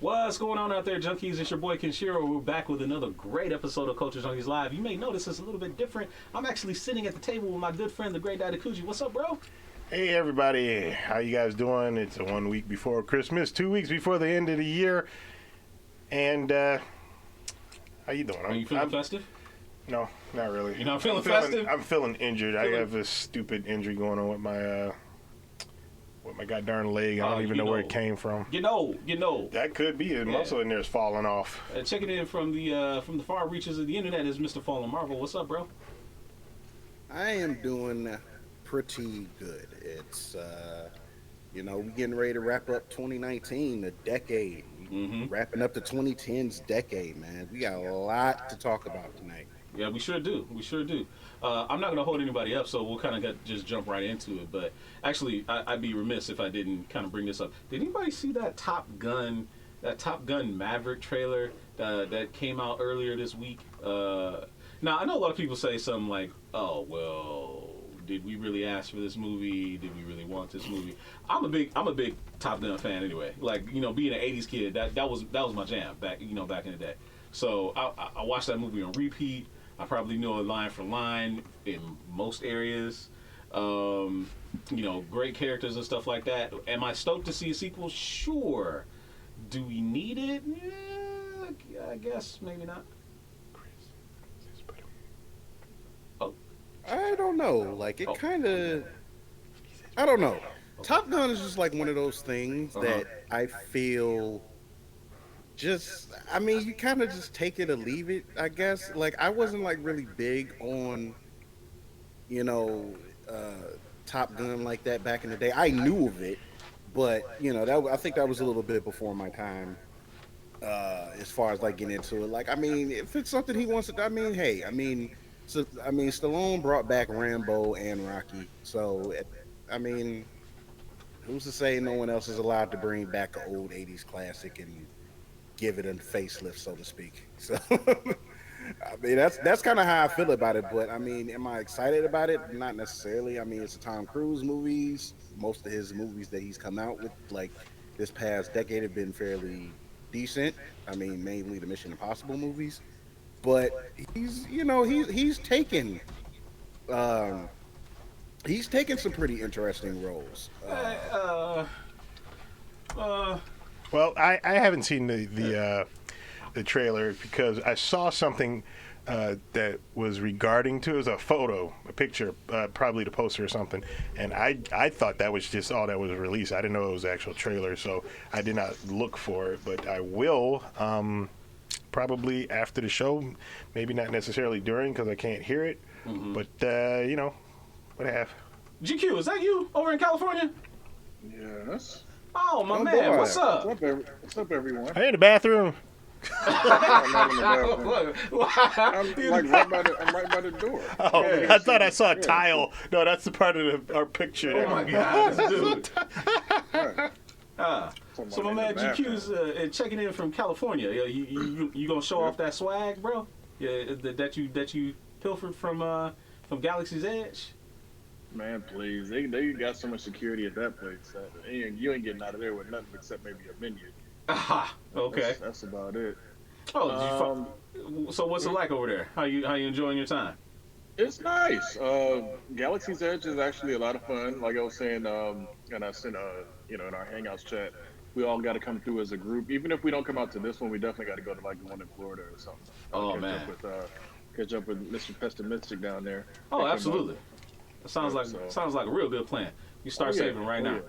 What's going on out there, Junkies? It's your boy Kenshiro. We're back with another great episode of Culture Junkies Live. You may notice it's a little bit different. I'm actually sitting at the table with my good friend, the great Daidakuji. What's up, bro? Hey everybody, how you guys doing? It's 1 week before Christmas, 2 weeks before the end of the year, and how you doing? Are you feeling festive? No, not really. You're not feeling festive? I'm feeling injured. I have a stupid injury going on with my goddamn leg. I don't even know where it came from. You know. That could be a muscle in there is falling off. Checking in from the far reaches of the internet is Mr. Fallen Marvel. What's up, bro? I am doing pretty good. It's we're getting ready to wrap up 2019, the decade. Wrapping up the 2010s decade, man. We got a lot to talk about tonight. Yeah, we sure do. I'm not going to hold anybody up, so we'll kind of just jump right into it. But actually, I'd be remiss if I didn't kind of bring this up. Did anybody see that Top Gun Maverick trailer that came out earlier this week? Now, I know a lot of people say something like, oh, well, did we really ask for this movie? Did we really want this movie? I'm a big Top Gun fan anyway. Like, being an 80s kid, that was my jam back in the day. So I watched that movie on repeat. I probably know it line for line in most areas. Great characters and stuff like that. Am I stoked to see a sequel? Sure. Do we need it? Yeah, I guess maybe not. Oh. I don't know. Like, it kind of... I don't know. Top Gun is just like one of those things that I feel... you kind of just take it or leave it, I guess. Like, I wasn't like really big on, Top Gun like that back in the day. I knew of it, but I think that was a little bit before my time. As far as like getting into it, like, if it's something he wants to, Stallone brought back Rambo and Rocky, so who's to say no one else is allowed to bring back an old '80s classic and give it a facelift, so to speak. So, that's kind of how I feel about it. But am I excited about it? Not necessarily. It's a Tom Cruise movies. Most of his movies that he's come out with, like this past decade, have been fairly decent. Mainly the Mission Impossible movies. But he's taken some pretty interesting roles. Well, I haven't seen the trailer because I saw something that was regarding to it was a picture, probably the poster or something, and I thought that was just all that was released. I didn't know it was the actual trailer, so I did not look for it. But I will probably after the show, maybe not necessarily during because I can't hear it. But what I have. GQ, is that you over in California? Yes. Oh, my man, boy. What's up? What's up, everyone? I'm in the bathroom. I'm not in the bathroom. I'm right by the door. Oh, yeah, I thought I saw a tile. No, that's the part of our picture. Oh, my God, this dude. Right. So my man GQ's checking in from California. You gonna show off that swag, bro? Yeah, that you pilfered from Galaxy's Edge. Man, please. They got so much security at that place. You ain't getting out of there with nothing except maybe a menu. Aha. Okay. That's about it. Oh, so what's it like over there? How you enjoying your time? It's nice. Galaxy's Edge is actually a lot of fun. Like I was saying, and I sent in our Hangouts chat, we all got to come through as a group. Even if we don't come out to this one, we definitely got to go to like the one in Florida or something. Catch up with Mr. Pessimistic down there. Oh, absolutely. It sounds like a real good plan. You start saving right now.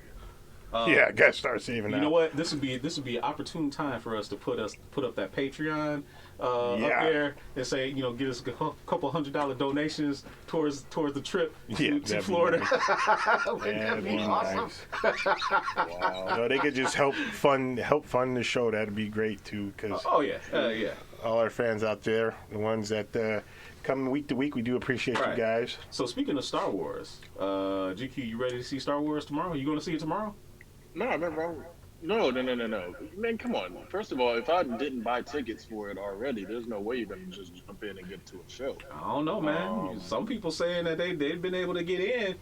Yeah, I gotta start saving now. You know what? This would be an opportune time for us to put up that Patreon up there and say, get us a couple $100 donations towards the trip to Florida. That'd be awesome. Nice. Wow. No, they could just help fund the show. That'd be great too. Cause all our fans out there, the ones that come week to week, we do appreciate you guys. So speaking of Star Wars, GQ, you ready to see Star Wars tomorrow? You going to see it tomorrow? No, no. Man, come on. First of all, if I didn't buy tickets for it already, there's no way you're going to just jump in and get to a show. I don't know, man. Some people saying that they've been able to get in.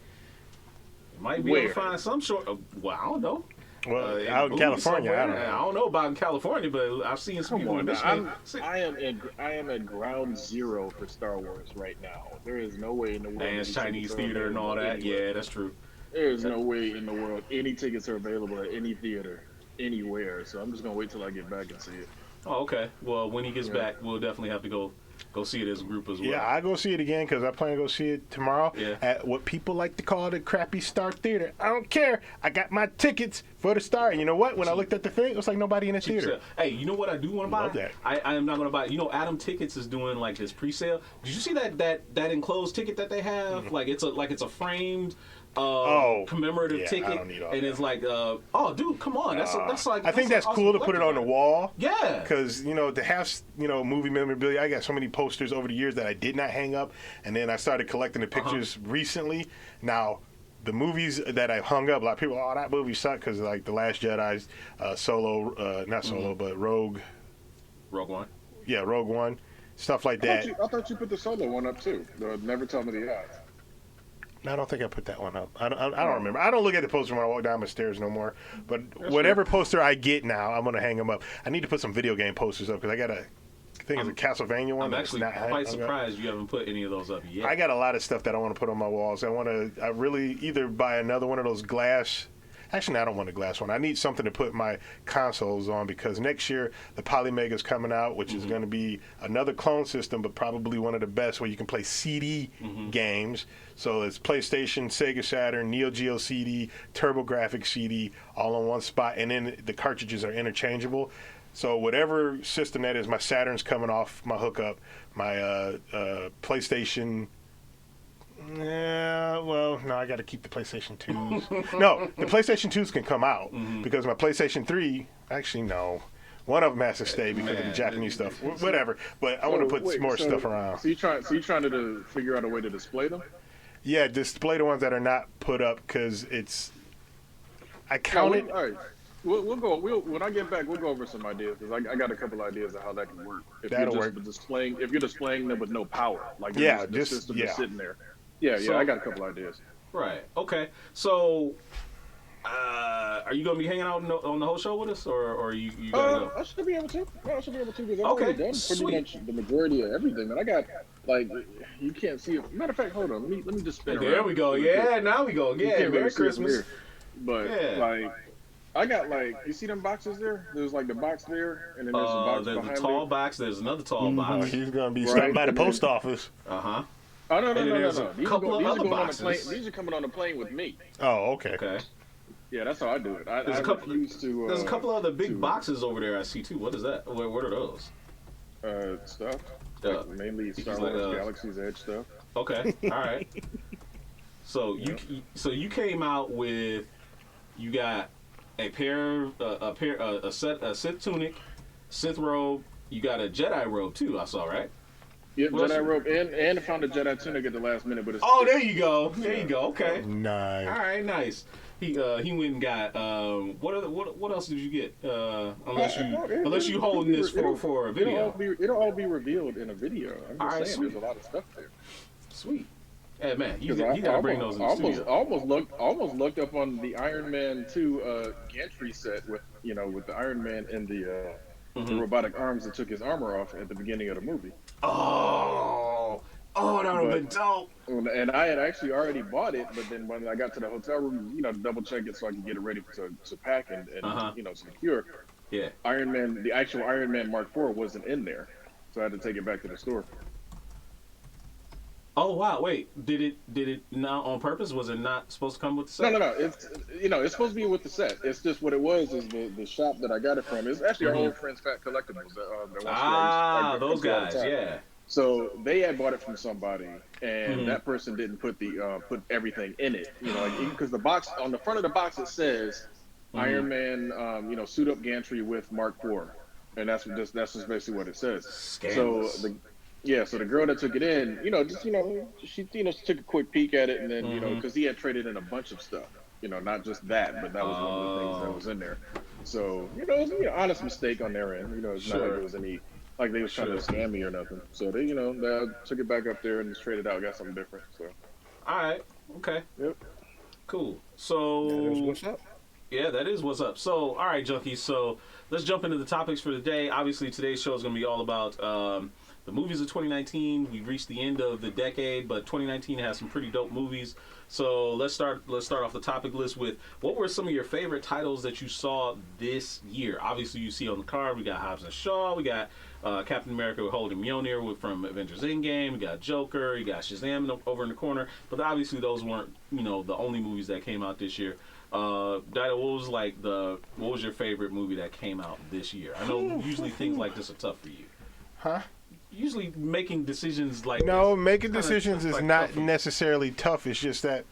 Might be able to find some short... well, I don't know. Well, in out in movies California, I somewhere. don't know. about in California, but I've seen some people in Michigan. I am at ground zero for Star Wars right now. There is no way in the world Dance any Chinese tickets are theater and all available that. anywhere. Yeah, that's true. There is no way in the world any tickets are available at any theater anywhere. So I'm just gonna wait till I get back and see it. Oh, okay. Well, when he gets Yeah. back, we'll definitely have to go see it as a group as well. Yeah, I go see it again because I plan to go see it tomorrow Yeah. at what people like to call the crappy Star Theater. I don't care. I got my tickets for the Star. And you know what? When I looked at the thing, it was like nobody in the Cheap theater. sale. Hey, you know what I do want to buy? Love that. I am not going to buy it. You know, Adam Tickets is doing like this pre-sale. Did you see that enclosed ticket that they have? Like it's a framed commemorative yeah, I ticket, don't need all and that. it's like, oh, dude, come on, that's like. I think that's awesome cool to put it on the collectible. wall. Yeah. Because, to have, movie memorabilia, I got so many posters over the years that I did not hang up. And then I started collecting the pictures recently. Now, the movies that I hung up, a lot of people, that movie sucked because, like, The Last Jedi's Solo, not Solo, but Rogue. Rogue One. Yeah, Rogue One. Stuff like that. I thought you put the solo one up too. Never Tell Me the Odds. I don't think I put that one up. I don't remember. I don't look at the poster when I walk down the stairs no more. But whatever poster I get now, I'm going to hang them up. I need to put some video game posters up because I got a Castlevania one. I'm that's actually not quite hung up. surprised you haven't put any of those up yet. I got a lot of stuff that I want to put on my walls. I really either buy another one of those glass. Actually, no, I don't want a glass one. I need something to put my consoles on because next year the Polymega's coming out, which is going to be another clone system, but probably one of the best where you can play CD games. So it's PlayStation, Sega Saturn, Neo Geo CD, TurboGrafx CD, all on one spot, and then the cartridges are interchangeable. So whatever system that is, my Saturn's coming off my hookup, my PlayStation. Yeah, well, no, I got to keep the PlayStation 2s. No, the PlayStation 2s can come out because my PlayStation 3, actually, no. One of them has to stay because of the Japanese stuff. Whatever, but I want to put more stuff around. So you trying to figure out a way to display them? Yeah, display the ones that are not put up because I counted. All right. We'll go. When I get back, we'll go over some ideas because I got a couple ideas of how that can work. That'll work. If you're displaying them with no power, like Yeah, the system is yeah. sitting there. Yeah, So- I got a couple ideas. Right. Okay. So, are you gonna be hanging out on the whole show with us, or you gotta go? I should be able to. I should be able to because I've Okay, already done pretty sweet. much the majority of everything. And I got you can't see it. Matter of fact, hold on. Let me just spin There around. we go. Yeah, now we go. You Yeah, can't really Merry see it from Christmas. here. But Yeah. I got you see them boxes there? There's like the box there, and then there's a box There's behind a tall me. box. There's another tall box. He's gonna be Right. stopping by the post office. Uh huh. Oh no! And then there's a These couple are, of these are other going on the boxes. plane. These are coming on the plane with me. Oh, okay. Okay. Yeah, that's how I do it. I There's a couple. refuse to. There's a couple other big to- boxes over there I see too. What is that? What are those? Stuff. Yeah. Mainly Star He's Wars like, Galaxy's Edge stuff. Okay. All right. So you came out with, you got a Sith tunic, Sith robe. You got a Jedi robe too. I saw, right? Yep, What else Jedi you- robe and found a Jedi tunic at the last minute, but it's Oh, there you go. There you go. Okay. Nice. All right. Nice. He went and got what else did you get? Unless you holding this for a video. It'll all be revealed in a video. I'm just All right, saying, sweet. there's a lot of stuff there. Sweet. Hey man, you 'Cause gotta bring those in the studio. almost looked up on the Iron Man 2 gantry set with the Iron Man and the robotic arms that took his armor off at the beginning of the movie. Oh, that would have been dope. And I had actually already bought it, but then when I got to the hotel room, double check it so I could get it ready to pack and secure. Yeah. The actual Iron Man Mark IV wasn't in there, so I had to take it back to the store. Oh wow! Wait, did it not on purpose? Was it not supposed to come with the set? No. It's supposed to be with the set. It's just what it was is the shop that I got it from. It's actually our old friends, Fat Collectibles. Those guys. Yeah. So they had bought it from somebody, and that person didn't put put everything in it. Because the box on the front of the box it says Iron Man, suit up gantry with Mark IV, and that's just basically what it says. Scandalous. So the girl that took it in, she took a quick peek at it, and then because he had traded in a bunch of stuff, not just that, but that was one of the things that was in there. So it was an honest mistake on their end. It's not like there was any like they was trying to scam me or nothing. So they took it back up there and just traded out, got something different. So All right. Okay. yep. Cool. So That is what's up. Yeah, that is what's up. So, all right, Junkies. So let's jump into the topics for the day. Obviously, today's show is going to be all about the movies of 2019. We've reached the end of the decade, but 2019 has some pretty dope movies. So let's start off the topic list with what were some of your favorite titles that you saw this year? Obviously, you see on the card, we got Hobbs and Shaw, we got Captain America with Holding Mjolnir from Avengers Endgame, we got Joker, you got Shazam over in the corner, but obviously those weren't, the only movies that came out this year. Dido, what was your favorite movie that came out this year? I know usually things like this are tough for you. Huh? Usually making decisions like no, this, making decisions is like not necessarily tough. It's just that,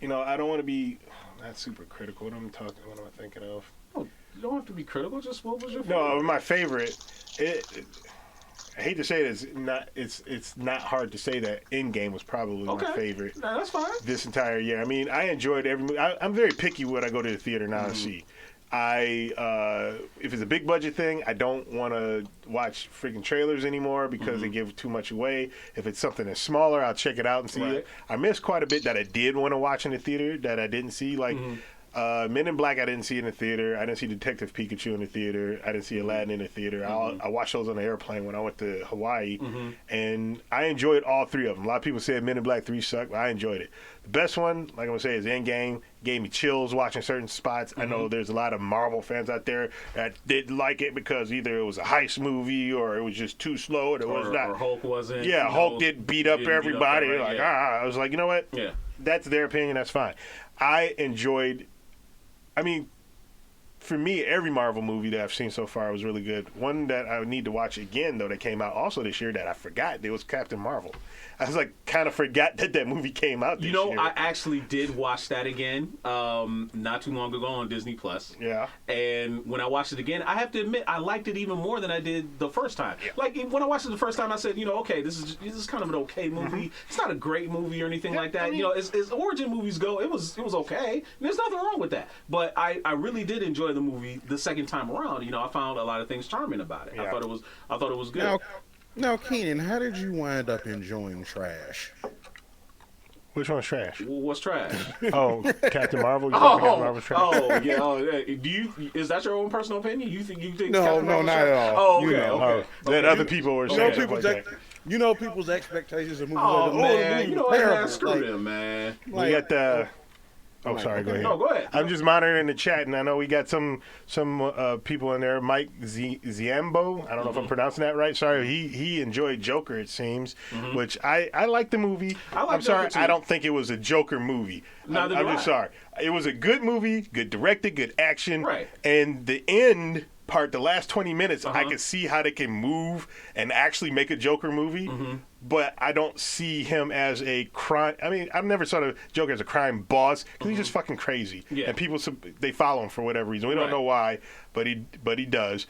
I don't want to be not super critical. What am I thinking of? Oh, you don't have to be critical. Just what was your favorite? No, my favorite. I hate to say it, it's not hard to say that Endgame was probably my favorite. No, that's fine. This entire year. I mean, I enjoyed every movie. I'm very picky when I go to the theater now to see. If it's a big budget thing, I don't want to watch freaking trailers anymore because they give too much away. If it's something that's smaller, I'll check it out and see it. I missed quite a bit that I did want to watch in the theater that I didn't see, like Men in Black. I didn't see in the theater. I didn't see Detective Pikachu in the theater. I didn't see Aladdin in the theater. I watched those on the airplane when I went to Hawaii, and I enjoyed all three of them. A lot of people said Men in Black 3 sucked, but I enjoyed it. The best one, like I'm going to say, is Endgame. Gave me chills watching certain spots. I know there's a lot of Marvel fans out there that didn't like it because either it was a heist movie or it was just too slow or it was not. Or Hulk wasn't. Yeah, Hulk did beat up everybody. I was like, you know what? Yeah. That's their opinion. That's fine. I enjoyed. I mean, for me, every Marvel movie that I've seen so far was really good. One that I would need to watch again, though, that came out also this year that I forgot, it was Captain Marvel. I was like, kind of forgot that movie came out this year. I actually did watch that again not too long ago on Disney Plus. Yeah. And when I watched it again, I have to admit, I liked it even more than I did the first time. Yeah. Like, when I watched it the first time, I said, okay, this is kind of an okay movie. It's not a great movie or anything like that. I mean, as origin movies go, it was okay. There's nothing wrong with that. But I really did enjoy the movie the second time around. I found a lot of things charming about it. Yeah. I thought it was good. Now, Keenan, how did you wind up enjoying trash? Which one's trash? What's trash? Oh, Captain Marvel. Captain Marvel's trash? Oh, yeah. Is that your own personal opinion? You think? No, not at all. Oh, okay. That other people were saying people's expectations of movies are man. terrible. Screw them, man. We got the. Oh, sorry. Go ahead. No, go ahead. I'm just monitoring the chat, and I know we got some people in there. Mike Ziambo. I don't know if I'm pronouncing that right. Sorry. He enjoyed Joker, it seems, which I like the movie. I'm sorry. I don't think it was a Joker movie. I'm just sorry. It was a good movie, good directed, good action, and the end part, the last 20 minutes, I could see how they can move and actually make a Joker movie. But I don't see him as a crime. I mean, I've never saw the Joker as a crime boss because he's just fucking crazy. Yeah. And people, they follow him for whatever reason. We don't know why, but he does.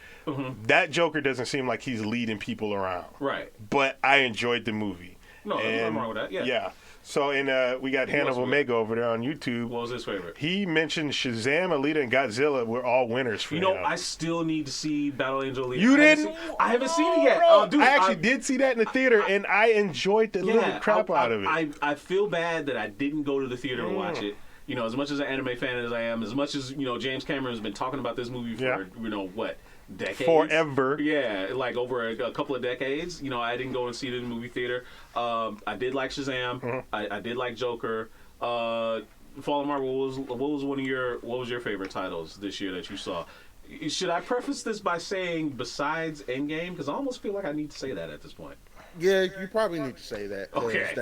That Joker doesn't seem like he's leading people around. Right. But I enjoyed the movie. No, there's nothing wrong with that. Yeah. So, we got Hannibal Omega over there on YouTube. What was his favorite? He mentioned Shazam, Alita, and Godzilla were all winners for him. I still need to see Battle Angel Alita. You didn't? I haven't seen it yet. Dude, I actually did see that in the theater, and I enjoyed the living crap out of it. I feel bad that I didn't go to the theater to watch it. As much as an anime fan as I am, as much as, James Cameron has been talking about this movie for, what? Decades? Forever. Yeah, like over a couple of decades. I didn't go and see it in the movie theater. I did like Shazam. I did like Joker. Fallen Marvel, what was your favorite titles this year that you saw? Should I preface this by saying besides Endgame? Because I almost feel like I need to say that at this point. Yeah, you probably need to say that. Okay.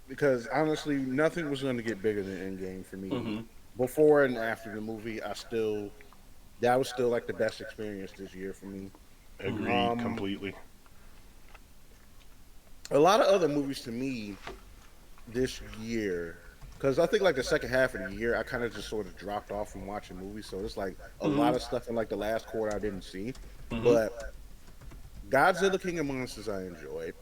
Because honestly, nothing was going to get bigger than Endgame for me. Before and after the movie, that was still like the best experience this year for me. Agreed, completely. A lot of other movies to me this year, because I think like the second half of the year, I kind of just sort of dropped off from watching movies. So it's like a lot of stuff in like the last quarter I didn't see. But Godzilla King of Monsters I enjoyed.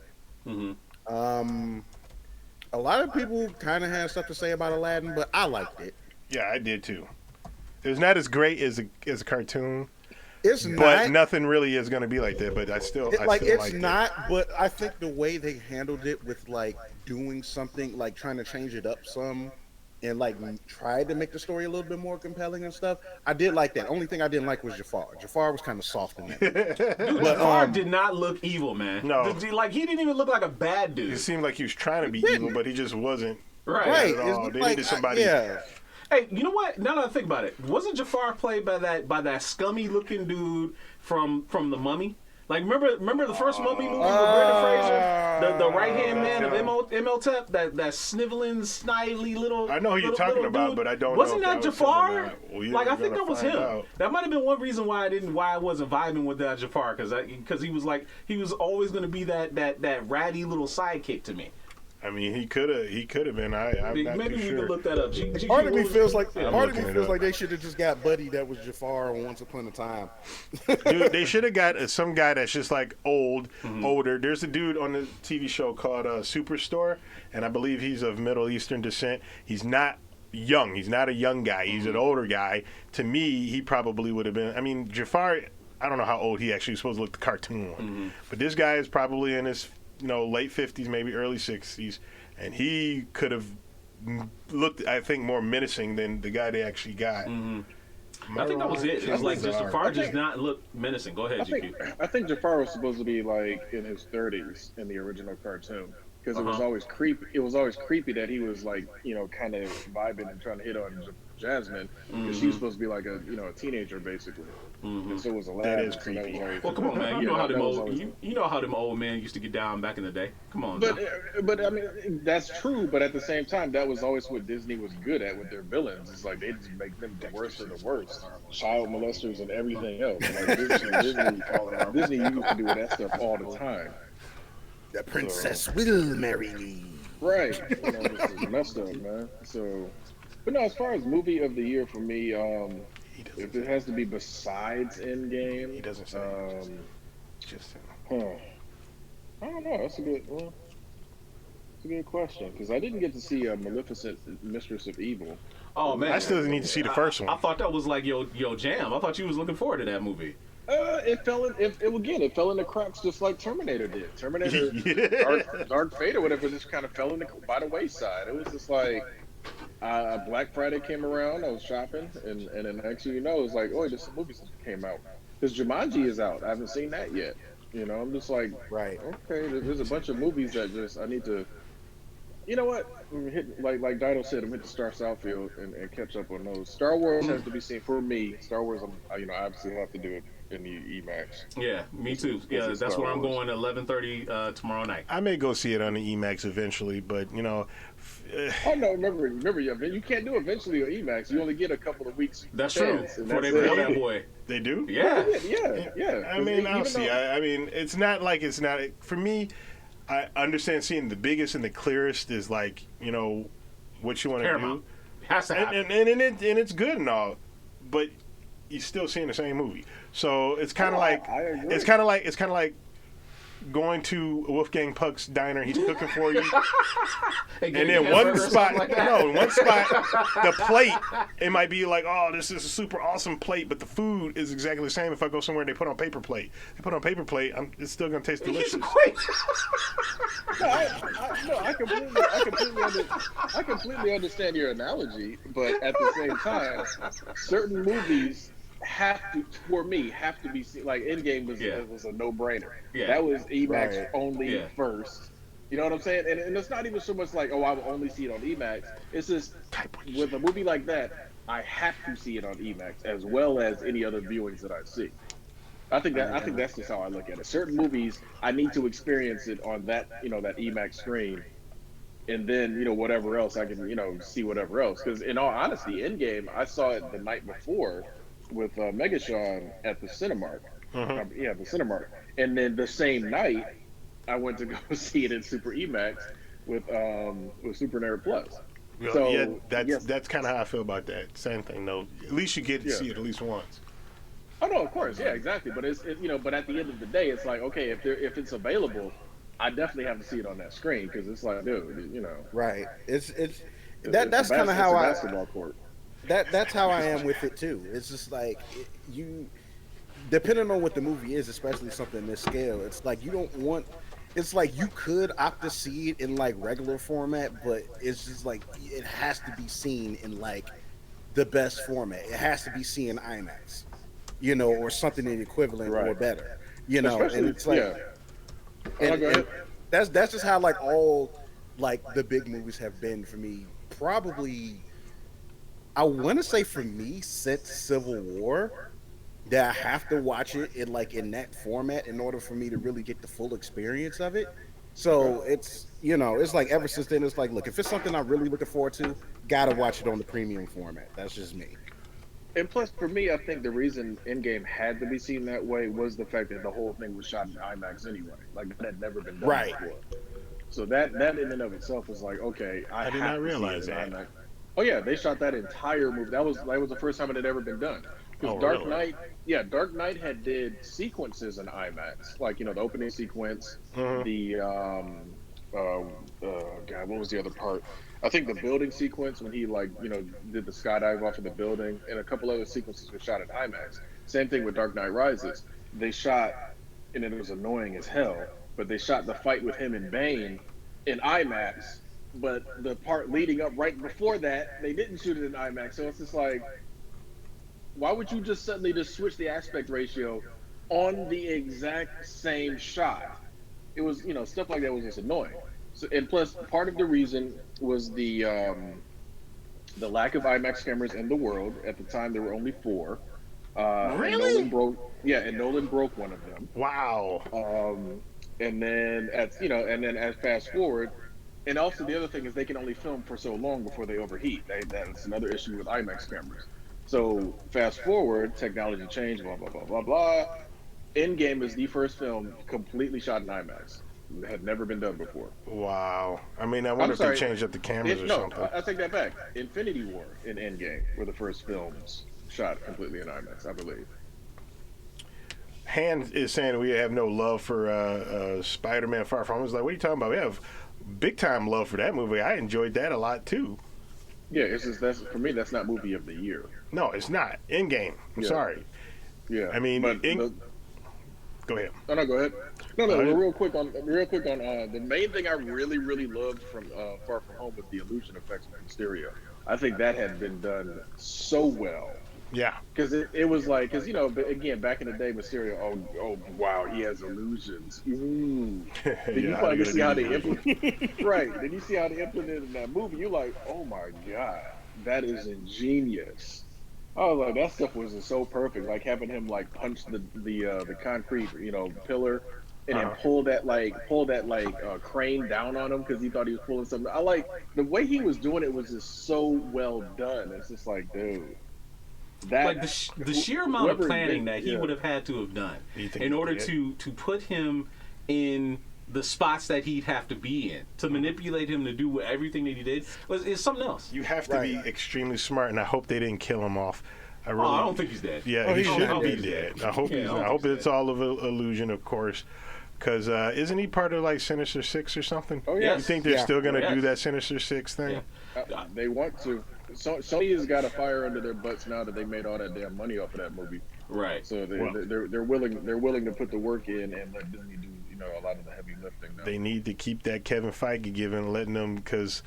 A lot of people kind of had stuff to say about Aladdin, but I liked it. Yeah, I did too. It was not as great as a cartoon. It's not. But nothing really is going to be like that. But I still like it. But I think the way they handled it with like doing something like trying to change it up some and like tried to make the story a little bit more compelling and stuff. I did like that. Only thing I didn't like was Jafar. Jafar was kind of soft in that. Dude, Jafar did not look evil, man. No. Like, he didn't even look like a bad dude. It seemed like he was trying to be evil, but he just wasn't. Right. At all. They needed somebody. Yeah. Hey, you know what? Now that I think about it, wasn't Jafar played by that scummy looking dude from The Mummy? Like, remember the first Mummy movie with Brendan Fraser, the right hand man of Imhotep, that sniveling, snidely little. I know who you're talking about, but I don't. Wasn't know that Jafar? Well, like, I think that was him. Out. That might have been one reason why I wasn't vibing with that Jafar, because he was always going to be that ratty little sidekick to me. I mean, he could have been. I'm not Maybe too we sure. could look that up. Part of me feels like up. they should have just got Buddy that was Jafar on Once Upon a Time. Dude, they should have got some guy that's just like older. There's a dude on the TV show called Superstore, and I believe he's of Middle Eastern descent. He's not young. He's not a young guy. He's an older guy. To me, he probably would have been. I mean, Jafar, I don't know how old he actually was supposed to look the cartoon one. But this guy is probably in his late 50s, maybe early 60s, and he could have looked, I think, more menacing than the guy they actually got. I think that was it. It's like Jafar just not look menacing. Go ahead, GQ. I think Jafar was supposed to be like in his 30s in the original cartoon because it was always creepy. It was always creepy that he was like kind of vibing and trying to hit on Jasmine because she was supposed to be like a teenager basically. And so was Aladdin. That is creepy. Well, come on, man. You know how them old men used to get down back in the day. Come on. But I mean, that's true. But at the same time, that was always what Disney was good at with their villains. It's like they just make them the worst of the worst, child molesters and everything else. Like Disney used to do that stuff all the time. The princess will marry me. Right. This is messed up, man. So, but no, as far as movie of the year for me, if it has to be besides Endgame, He doesn't say. Just I don't know. That's a good question because I didn't get to see Maleficent, Mistress of Evil. Oh man, I still need to see the first one. I thought that was like your jam. I thought you was looking forward to that movie. It fell in the cracks just like Terminator did. Terminator, Dark Fate or whatever, just kind of fell by the wayside. It was just like Black Friday came around. I was shopping, and then next thing you know, it was like, oh, this movie came out. Because Jumanji is out. I haven't seen that yet. I'm just like, right. Okay, there's a bunch of movies that I need to. You know what? Like Dido said, I'm hit the Star Southfield and catch up on those. Star Wars has to be seen for me. Star Wars, obviously have to do it in the IMAX. Yeah, me too. Yeah, that's where I'm going at 11:30 tomorrow night. I may go see it on the IMAX eventually, but Oh no! Remember, you can't do eventually on IMAX. You only get a couple of weeks. That's true. Before they pull that boy. They do? Yeah. Yeah. I mean, I'll see. I mean, it's not like it's not for me. I understand seeing the biggest and the clearest is like what you want to do. Has to happen. And it's good and all, but you're still seeing the same movie. So it's kind of it's kind of like going to Wolfgang Puck's diner. He's cooking for you, and then one spot, the plate, it might be like, oh, this is a super awesome plate, but the food is exactly the same. If I go somewhere and they put on paper plate, it's still gonna taste delicious. I completely understand your analogy, but at the same time, certain movies have to be seen. Like Endgame was a no-brainer. Yeah. That was IMAX only first. You know what I'm saying? And it's not even so much like, oh, I will only see it on IMAX. It's just with a movie like that, I have to see it on IMAX as well as any other viewings that I see. I think that's just how I look at it. Certain movies, I need to experience it on that that IMAX screen, and then whatever else I can see whatever else. Because in all honesty, Endgame, I saw it the night before with Megashawn at the Cinemark. The Cinemark. And then the same night, I went to go see it in Super IMAX with Super Nerd Plus. So that's kind of how I feel about that. Same thing, though. At least you get to see it at least once. Oh no, of course, yeah, exactly. But but at the end of the day, it's like, okay, if it's available, I definitely have to see it on that screen because it's like, dude, Right. That's kind of how I. Basketball court. That's how I am with it too. It's just like depending on what the movie is, especially something this scale. It's like you don't want it's like you could opt to see it in like regular format, but it's just like it has to be seen in like the best format. It has to be seen in IMAX, or something in equivalent or Right. better, and Especially, it's like, yeah. Oh, and go and ahead. that's just how like all like the big movies have been for me. Probably, I want to say for me since Civil War, that I have to watch it in that format in order for me to really get the full experience of it. Okay. So it's like ever since then, it's like, look, if it's something I'm really looking forward to, gotta watch it on the premium format. That's just me. And plus, for me, I think the reason Endgame had to be seen that way was the fact that the whole thing was shot in IMAX anyway. Like that had never been done Right. before. So that in and of itself was like, okay, I I did have not to see it realize in that. IMAX. Oh yeah, they shot that entire movie. That was the first time it had ever been done. Because Oh, Dark really? Knight, yeah, Dark Knight had did sequences in IMAX, like the opening sequence, Mhm. the God, what was the other part? I think the building sequence when he did the skydive off of the building, and a couple other sequences were shot in IMAX. Same thing with Dark Knight Rises. They shot, and it was annoying as hell, but they shot the fight with him and Bane in IMAX. But the part leading up right before that, they didn't shoot it in IMAX. So it's just like, why would you just suddenly just switch the aspect ratio on the exact same shot? It was, stuff like that was just annoying. So, and plus, part of the reason was the lack of IMAX cameras in the world. At the time, there were only four, and Really? Nolan broke. Yeah, and Nolan broke one of them. Wow. Um, and then as fast forward, and also the other thing is they can only film for so long before they overheat. That's another issue with IMAX cameras. So fast forward, technology changed, blah blah blah blah blah. Endgame is the first film completely shot in IMAX. It had never been done before. Wow. I mean, I wonder I'm if they sorry. changed up the cameras or No, something. I take that back. Infinity War and Endgame were the first films shot completely in IMAX, I believe. Han is saying we have no love for Spider-Man Far From Home. I was like, what are you talking about? We have big time love for that movie. I enjoyed that a lot too. Yeah, it's just that's for me. That's not movie of the year. No, it's not. Endgame. I'm Yeah. sorry. Yeah, I mean, but go ahead. no, go ahead. No, Go ahead. real quick on the main thing I really loved from Far From Home was the illusion effects of Mysterio. I think that had been done so well. Yeah. Because it was like, but again, back in the day, Mysterio, oh, wow, he has illusions. Ooh. Then you Yeah, finally how see how they they gonna do implement, right? Then you see how they implemented in that movie. You're like, oh my god, that is ingenious. I was like, that stuff was so perfect. Like having him like punch the concrete, pillar, and then Uh-huh. pull that crane down on him because he thought he was pulling something. I like the way he was doing it was just so well done. It's just like, dude. That Like the sheer amount of whoever planning did- that he yeah. would have had to have done You think in he order did? to put him in the spots that he'd have to be in, to manipulate him to do everything that he did, is something else. You have to be Right. extremely smart, and I hope they didn't kill him off. I Oh, really, I don't think he's dead. Yeah, Oh, he he's shouldn't not be dead. dead. I hope Yeah, he's. I don't I hope think it's he's all of an illusion, of course. Because isn't he part of like Sinister Six or something? Oh, You yes. think they're Yeah. still gonna Yes. do that Sinister Six thing? Yeah. They want to. Sony has got a fire under their butts now that they made all that damn money off of that movie. Right. So Well- they're willing to put the work in and let Disney do a lot of the heavy lifting now. They need to keep that Kevin Feige giving, letting them, because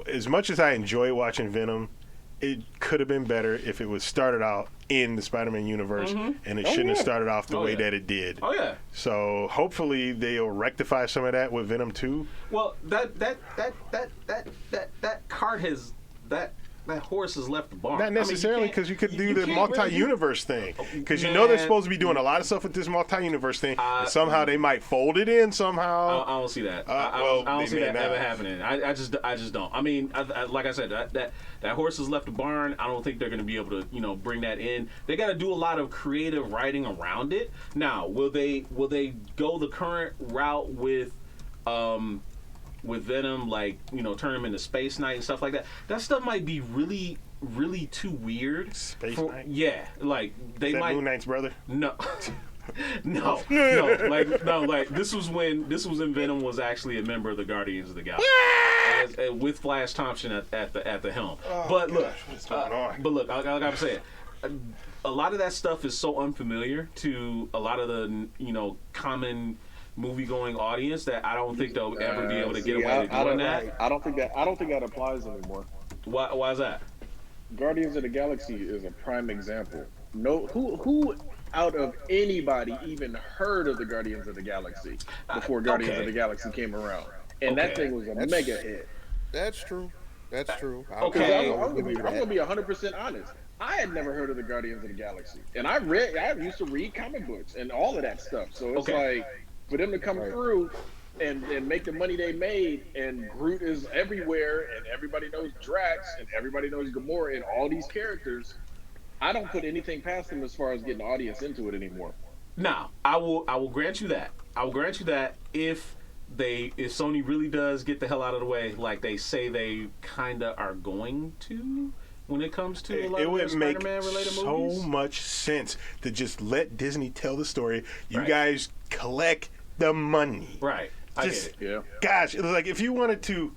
as much as I enjoy watching Venom, it could have been better if it was started out in the Spider-Man universe, and it Oh, shouldn't have yeah. started off the Oh, way yeah. that it did. Oh yeah. So hopefully they'll rectify some of that with Venom 2. Well, that cart has that horse has left the barn. Not necessarily, can't- because you could do the can't multi-universe thing. Because they're Man. supposed to be doing a lot of stuff with this multi-universe thing. Uh, and somehow they might fold it in I somehow. don't see that. well, I they don't see may that not. ever happening. I just don't. I mean, like I said, that horse has left the barn. I don't think they're going to be able to, bring that in. They got to do a lot of creative writing around it. Now, will they go the current route with Venom, like turn him into Space Knight and stuff like that? That stuff might be really, really too weird. Space Knight? Yeah, like they Is that might. Moon Knight's brother? No. No, like this was when Venom was actually a member of the Guardians of the Galaxy, with Flash Thompson at the helm. But look, gosh, what's going on? but look, like I'm saying, a lot of that stuff is so unfamiliar to a lot of the common movie-going audience that I don't think they'll ever be able to get away with doing that. I don't think that applies anymore. Why is that? Guardians of the Galaxy is a prime example. No, who out of anybody even heard of the Guardians of the Galaxy before Guardians of the Galaxy came around? And that thing was a mega hit. That's true. That's true. Okay. I'm gonna be 100% honest. I had never heard of the Guardians of the Galaxy, and I used to read comic books and all of that stuff. So it's like for them to come through and make the money they made, and Groot is everywhere, and everybody knows Drax, and everybody knows Gamora, and all these characters. I don't put anything past them as far as getting the audience into it anymore. Now, I will grant you that. I will grant you that if Sony really does get the hell out of the way, like they say they kind of are going to, when it comes to a lot it would of make Spider-Man related so movies. much sense to just let Disney tell the story. You Right. guys collect the money. Right. I Just, get it. Yeah. gosh, it was like if you wanted to.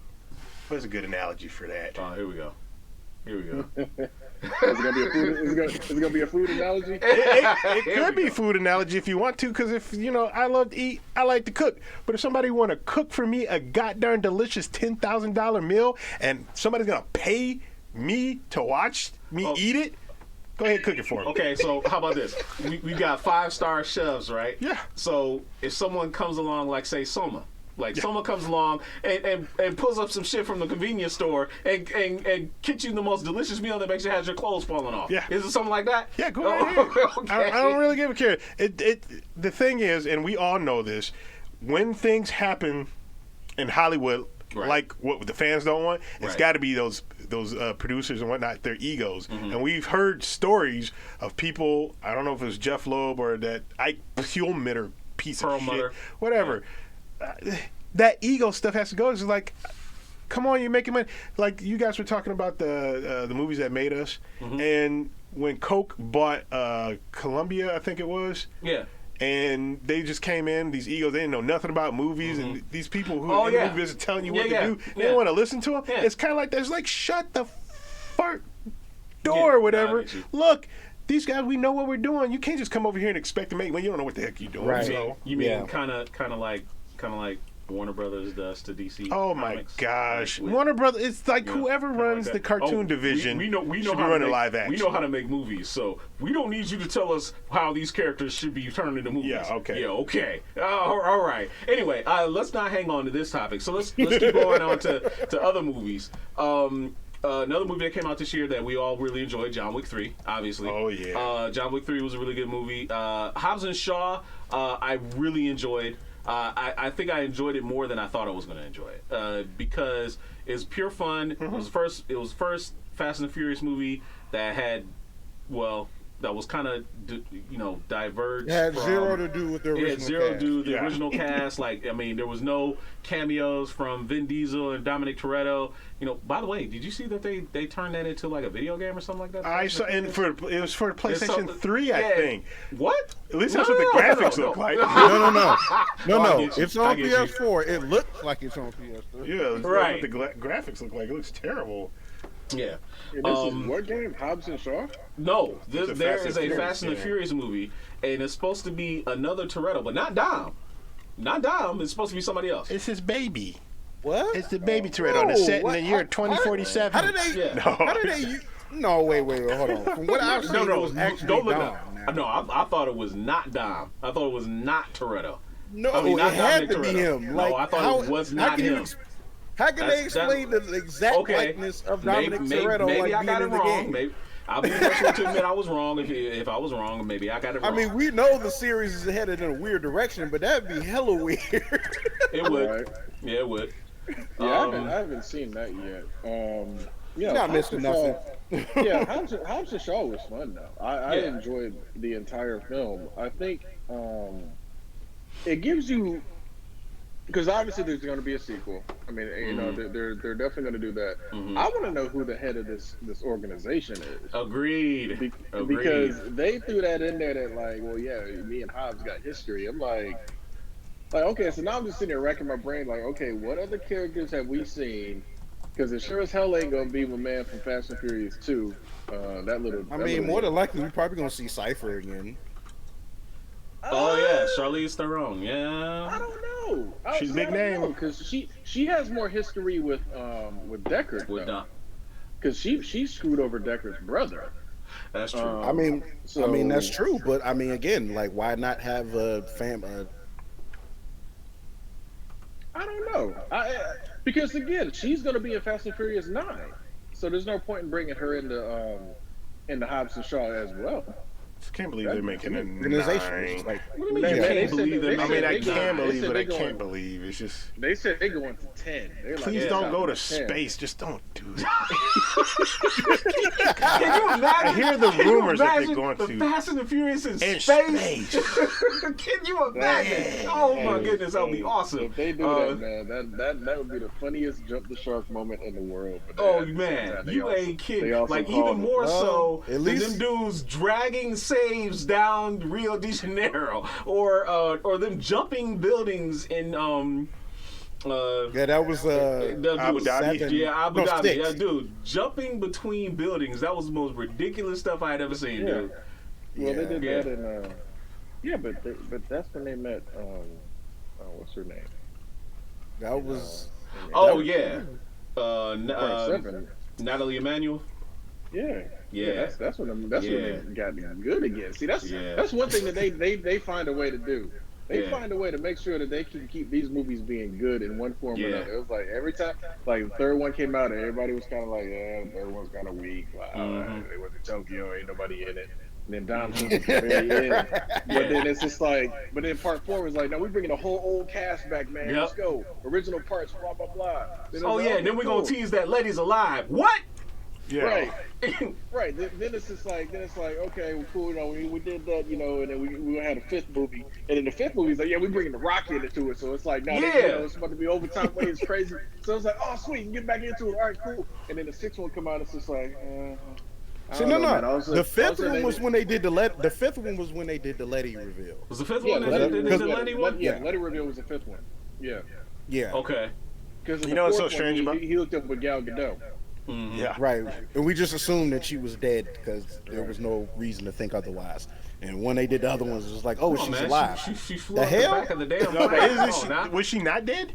What's a good analogy for that? Here we go. Here we go. Is it gonna be a food analogy? It could be food analogy if you want to, because if I love to eat, I like to cook. But if somebody want to cook for me a goddamn delicious $10,000 meal, and somebody's gonna pay me to watch me eat it, go ahead, cook it for me. Okay, so how about this? We got 5-star chefs, right? Yeah. So if someone comes along, like say Soma, someone comes along and pulls up some shit from the convenience store and gets you the most delicious meal that makes you have your clothes falling off. Yeah. Is it something like that? Yeah, go ahead. Okay. I don't really give a care. The thing is, and we all know this, when things happen in Hollywood, Right. like what the fans don't want, it's Right. got to be those producers and whatnot, their egos. And we've heard stories of people, I don't know if it was Jeff Loeb or that Ike Perlmutter piece of shit, Perlmutter. whatever. That ego stuff has to go. It's like, come on, you're making money. Like you guys were talking about the movies that made us, and when Coke bought Columbia, I think it was. Yeah. And they just came in, these egos, they didn't know nothing about movies, and these people who in the movie business telling you what to do, they don't want to listen to them. Yeah. It's kind of like, there's like, shut the fart door or whatever. I get you. Look, these guys, we know what we're doing. You can't just come over here and expect to make money. You don't know what the heck you're doing. Right. So. You mean kind of like Warner Brothers does to DC? Oh my Comics? gosh, Like, Warner Brothers! It's like whoever kinda runs like the that. cartoon division. We know should be how to running make, live action. We know how to make movies, so we don't need you to tell us how these characters should be turned into movies. Yeah, okay. Yeah, okay. All right. Anyway, let's not hang on to this topic. So let's keep going on to other movies. Another movie that came out this year that we all really enjoyed, John Wick 3, obviously. Oh, yeah. John Wick 3 was a really good movie. Hobbs and Shaw, I really enjoyed. I think I enjoyed it more than I thought I was going to enjoy it because it's pure fun. It was first Fast and the Furious movie that had, that was kind of diverged. It had from, zero to do with the original It had zero to do with the Yeah. original cast. There was no cameos from Vin Diesel and Dominic Toretto. By the way, did you see that they turned that into like a video game or something like that? I saw, and it was for PlayStation something- 3, I think. What? At least that's what the graphics look like. No. I get you. It's I on get you. PS4. It looks like it's on PS3. Yeah, that's Right. what the graphics look like. It looks terrible. Yeah. This is what game? Hobbs and Shaw? No, It's a there Fast is and a Furious Fast and the game. Furious movie, and it's supposed to be another Toretto, but not Dom. Not Dom. It's supposed to be somebody else. It's his baby. What? It's the baby Toretto that's set in the year 2047. How did they? Yeah. How did they? No, wait, hold on. From what I've seen, it was actually don't look Dom. at. No, I thought it was not Dom. I thought it was not Toretto. No, I mean, it not had Dominic to be Toretto. him. No, Like, I thought how, it was how not can you him. How can they That's- explain the exact Okay, likeness of Dominic Toretto maybe like I being got it in the wrong. game? Maybe I'll be the first one to admit I was wrong. If I was wrong, maybe I got it I wrong. mean, we know the series is headed in a weird direction, but that'd be hella weird. It would. Right. Yeah, it would. Yeah, I haven't seen that yet. You're not missing nothing. Yeah, Hobbs and Shaw was fun though. I Yeah. enjoyed the entire film. I think it gives you, because obviously there's going to be a sequel. I mean, they're definitely going to do that. I want to know who the head of this organization is. Agreed. Agreed. Because they threw that in there that like, well, yeah, me and Hobbs got history. I'm like, okay, so now I'm just sitting there racking my brain, like, okay, what other characters have we seen? Because it sure as hell ain't gonna be my man from Fast and Furious 2. I mean, more than likely, we're probably gonna see Cypher again. Oh yeah, Charlize Theron. I Yeah. don't know. She's a big name. Because she has more history with Deckard With Dom. because she screwed over Deckard's brother. That's true. I mean, So- that's true, but I mean, again, like, why not have a I don't know. Because again, she's going to be in Fast and Furious 9, so there's no point in bringing her into Hobbs and Shaw as well. I can't believe they're making a organization? It's 9. just like, What do you mean Man, you they can't said believe they them? I mean, I they can go- believe they it. I go can't on- believe it's just. They said they're going to 10. They're like, Please yeah, don't go to 10. space. Just don't do that. Can you imagine? I hear the can you rumors that they're imagine going the to- Fast and the Furious in In space. space. Can you imagine? Oh my goodness, that would be awesome. If they do that, man, that would be the funniest jump the shark moment in the world. But Oh at the same man, time, they you also- ain't they kidding. also Like called even it- more so at than least- them dudes dragging saves down Rio de Janeiro, or them jumping buildings in yeah, that was Abu Dhabi? Yeah, Abu No, Dhabi. 6. Yeah, dude, jumping between buildings. That was the most ridiculous stuff I had ever seen, Yeah. dude. Well, they did Yeah. that in. Yeah, but that's when they met. What's her name? that was Oh yeah, Part 7. Natalie Emanuel. Yeah. Yeah. That's when when Yeah. they got good again. See, that's one thing that they find a way to do. They Yeah. find a way to make sure that they can keep these movies being good in one form or Yeah. another. It was like every time, like the third one came out, and everybody was kind of like, yeah, the third one's kind of weak. Like, they went to Tokyo, ain't nobody in it. And then Dom Jones at the very end. But then it's just like, but then part 4 was like, no, we're bringing the whole old cast back, man. Yep. Let's go. Original parts, blah, blah, blah. Then Oh it's yeah, like, then we're cool. gonna tease that lady's alive. What? Yeah. Right. Right. Then it's just like, okay, well, cool. You know, we did that, you know, and then we had a 5th movie, and then the 5th movie is like, yeah, we're bringing the Rocket into it. So it's like, no, Yeah. it's about to be overtime way. It's crazy. So it's like, oh, sweet, get back into it. All right, cool. And then the 6th one come out, it's just like, I See, don't no, know, man. no. All of a sudden- The all fifth of a sudden one they was did- when they did the fifth one was when they did the Letty reveal. Was the 5th Yeah, one? The Letty one? Yeah, Letty reveal was the 5th one. Yeah. Yeah. Okay. Because You know what's so strange about about- he hooked up with Gal Gadot. Mhm. Yeah. Right. And we just assumed that she was dead because there was no reason to think otherwise. And when they did the other ones, it was like, oh, Come on, she's man. alive. She flew The off hell? the back of the damn No, plane. isn't Come she, on, now. was she not dead?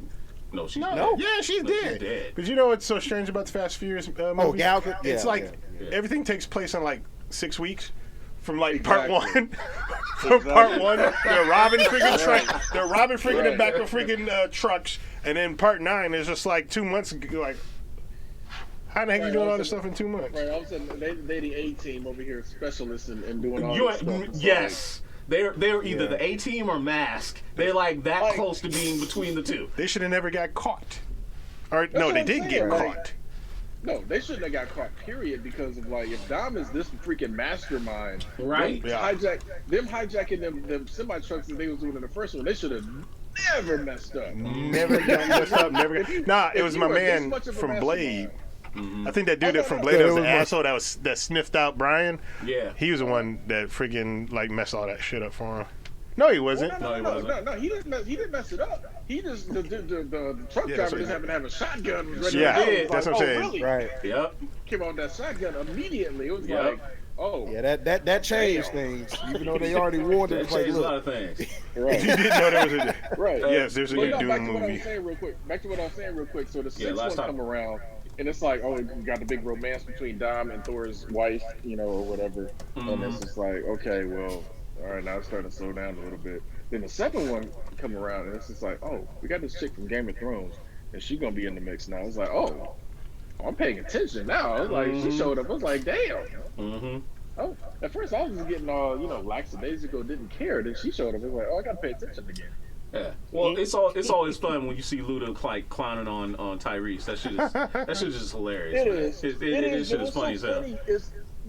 No, she's No. dead. Yeah, she's No, she's dead. dead. But you know what's so strange about the Fast Furious movies? Oh, Gal Gadot? It's Yeah, like yeah. everything takes place in like 6 weeks. From like Exactly. part 1, from part 1, they're robbing freaking they're robbing freaking the back of freaking trucks, and then part 9 is just like 2 months. Like, how the heck you doing all this stuff in 2 months? Right, all of a sudden they the A team over here, specialists and doing all You this stuff. It's yes. They're either Yeah. the A team or Mask. They're like that Like- close to being between the two. They should have never got caught. Or no, what they I'm did saying, get like- caught. No, they shouldn't have got caught. Period. Because of like, if Dom is this freaking mastermind, Right. Them, Yeah. hijacking them semi trucks that they was doing in the first one, they should have never messed up. Never got messed up. Never. Nah, it if was you my were this man much of a from Blade. mastermind- I think that dude Oh, that from no, Blade no. that was Yeah, the it was- asshole that sniffed out Brian. Yeah. He was the one that freaking like messed all that shit up for him. No, he wasn't. No, he wasn't. No, he didn't mess it up. He just the truck Yeah, that's driver what just he- happened to have a shotgun. Was ready Yeah, to go. It was that's like, what I'm oh, saying. Really? Right. Yep. Came on that shotgun immediately. It was Yep. like, oh, Yeah, that changed things. Even though they already warned it, That it's like, changed a lot look, of things. right. You didn't know there was a. Right. Yes, there's a But no, Doom back to what I movie. was saying real quick. Back to what I was saying real quick. So the Yeah, sixth last one time. come around, and it's like, oh, you got the big romance between Dom and Thor's wife, you know, or whatever. And it's just like, okay, well, all right, now it's starting to slow down a little bit. Then the second one come around, and it's just like, oh, we got this chick from Game of Thrones, and she gonna be in the mix now. It's like, oh, I'm paying attention now. I was like, she showed up. I was like, damn. Mm-hmm. Oh, at first I was just getting all, you know, lackadaisical, didn't care. Then she showed up. I was like, oh, I gotta pay attention again. Yeah. Well, it's always fun when you see Luda like clowning on Tyrese. That shit is just hilarious. It man. is. It is. shit But is funny as hell.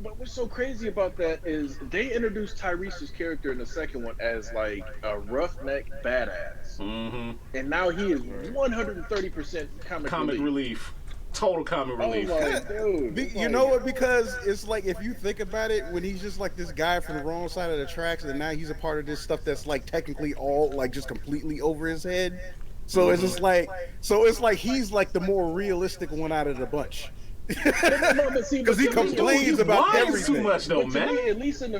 But what's so crazy about that is they introduced Tyrese's character in the second one as like a roughneck badass, Mm-hmm. and now he is 130% comic relief. Relief. Total comic I was relief. like, dude, Be- it's you like- know what? Because it's like if you think about it, when he's just like this guy from the wrong side of the tracks, and now he's a part of this stuff that's like technically all like just completely over his head. So it's just like, so it's like he's like the more realistic one out of the bunch. No, but see, Because he complains about whines everything. too much though, But to man. me, at least in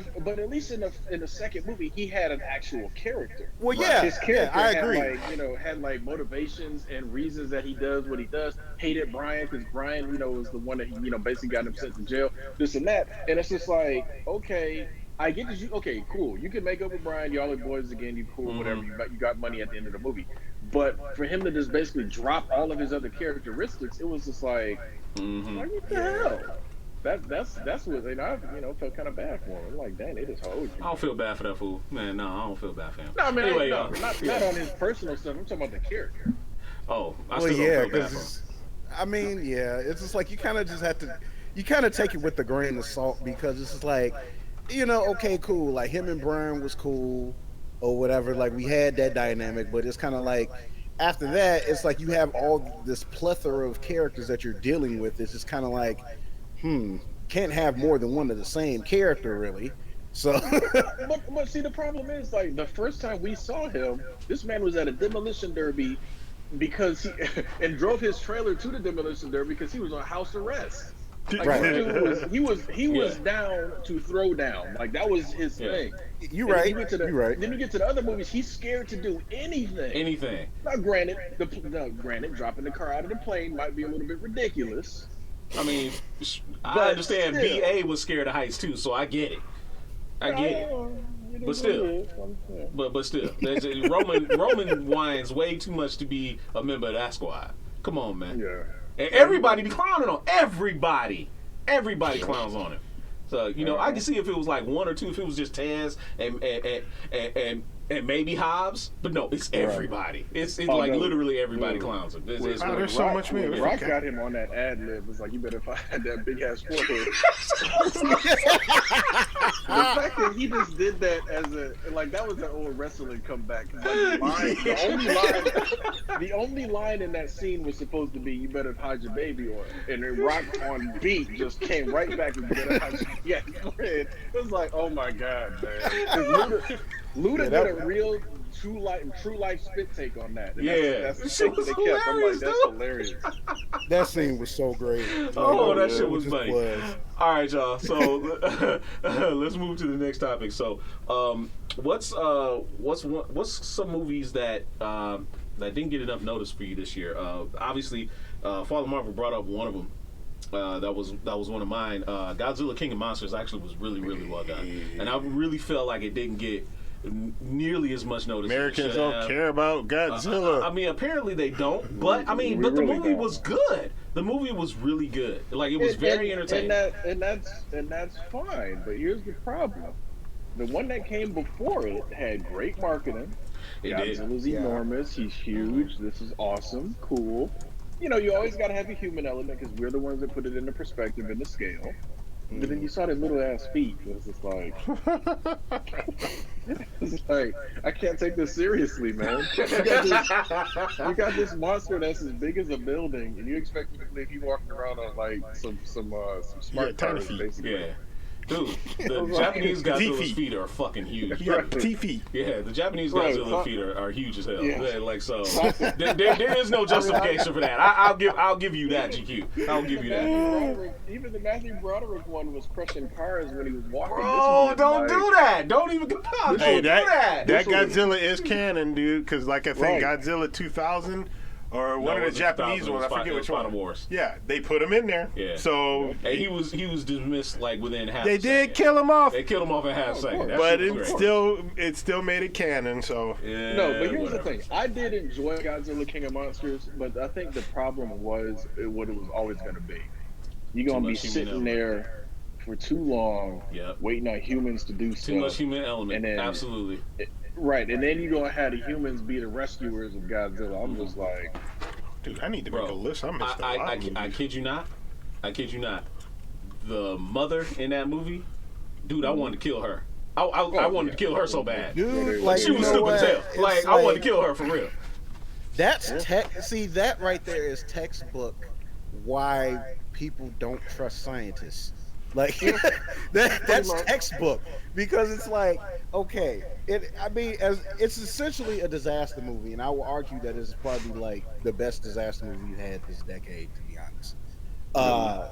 the second movie, he had an actual character. Well, yeah, His character I had agree. had like motivations and reasons that he does what he does. Hated Brian because Brian, was the one that basically got him sent to jail, this and that. And it's just like, okay, I get that okay, cool. You can make up with Brian, y'all are boys again, you cool, whatever. You got money at the end of the movie. But for him to just basically drop all of his other characteristics, it was just like, what the hell? That's what I felt kind of bad for him. I'm like, dang, they just hold you. I don't feel bad for that fool. Man, no, I don't feel bad for him. No, I mean, anyway, not on his personal stuff. I'm talking about the character. Oh, I Well, still yeah, don't feel bad for him. because I mean, yeah, it's just like you kind of just have to, you kind of take it with a grain of salt because it's just like, okay, cool. Like him and Brian was cool or whatever. Like we had that dynamic, but it's kind of like after that, it's like you have all this plethora of characters that you're dealing with. It's just kind of like, can't have more than one of the same character, really. So, but see, the problem is like the first time we saw him, this man was at a demolition derby because and drove his trailer to the demolition derby because he was on house arrest. Like, Right. he was down to throw down. Like that was his thing. You're right. You're right. Then you get to the other movies, he's scared to do anything. Anything. Now, granted, dropping the car out of the plane might be a little bit ridiculous. I mean, I But understand still. BA was scared of heights too, so I get it. I get it. But still. But still, Roman whines way too much to be a member of that squad. Come on, man. Yeah. And everybody be clowning on everybody. Everybody clowns on him. So I can see if it was like one or two, if it was just Taz and maybe Hobbs, but no, it's everybody. It's like no. literally everybody clowns him. It's Wow, like, there's so much more. Rock got him on that ad lib. It's like you better find that big ass forehead. The fact that he just did that as that was an old wrestling comeback. Like, the only line in that scene was supposed to be "You better hide your baby oil," and then Rock on beat just came right back and better hide your It was like, oh my god, man. Luda did a real true life spit take on that. And that's the shit take was they kept. I'm like, hilarious, that's dude. hilarious. That scene was so great. Oh, that shit It was just funny. was. All right, y'all. So let's move to the next topic. So, what's some movies that didn't get enough notice for you this year? Obviously, Father Marvel brought up one of them. That was one of mine. Godzilla King of Monsters actually was really, really well done, and I really felt like it didn't get nearly as much notice. Americans don't care about Godzilla. I mean, apparently they don't, but the really movie don't. was good. The movie was really good. Like it was very entertaining. And that's fine. But here's the problem: the one that came before it had great marketing. It did. Godzilla's enormous. He's huge. This is awesome. Cool. You always got to have a human element because we're the ones that put it into perspective and the scale. But then you saw that little ass feet. It was just like, I can't take this seriously, man. You got this monster that's as big as a building, and you expect me to believe he walking around on like some smart tiny cars, feet. basically. Yeah. Dude, the Japanese Godzilla's feet. feet are fucking huge. Yeah, T-feet. Yeah, the Japanese Right. Godzilla feet are huge as hell. Yeah. Yeah, like so, there is no justification for that. I'll give you that, GQ. I'll give you that. Even the Matthew Broderick one was crushing cars when he was walking. Bro, don't do that. Don't even compare. Hey, Don't do that. that Godzilla is canon, dude. Because like I think Right. Godzilla 2000 or No, one it of the was Japanese 2000, ones, I it was forget which Final one. Wars. Yeah, they put him in there. Yeah. So And he was dismissed like within half. they a did second. kill him off, They killed him off in half a second. That but shit was it great. still made it canon. So Yeah, No, but here's whatever. the thing. I did enjoy Godzilla King of Monsters, but I think the problem was what it was always going to be. You're going to be much human sitting element. there for too long, Yep. waiting on humans to do Too stuff. much human element. And then- Absolutely. Right, and then you're going to have the humans be the rescuers of Godzilla. I'm just like, dude, I need to Bro, make a list. I missed a lot of I movies. kid you not. I kid you not. The mother in that movie, dude, I wanted to kill her. I wanted to kill her so bad. Dude, Like, like She you was know stupid what? as hell. It's Like, I wanted to kill her for real. That's see that right there is textbook why people don't trust scientists. Like that's textbook because it's like okay, it's essentially a disaster movie, and I will argue that it's probably like the best disaster movie we've had this decade, to be honest.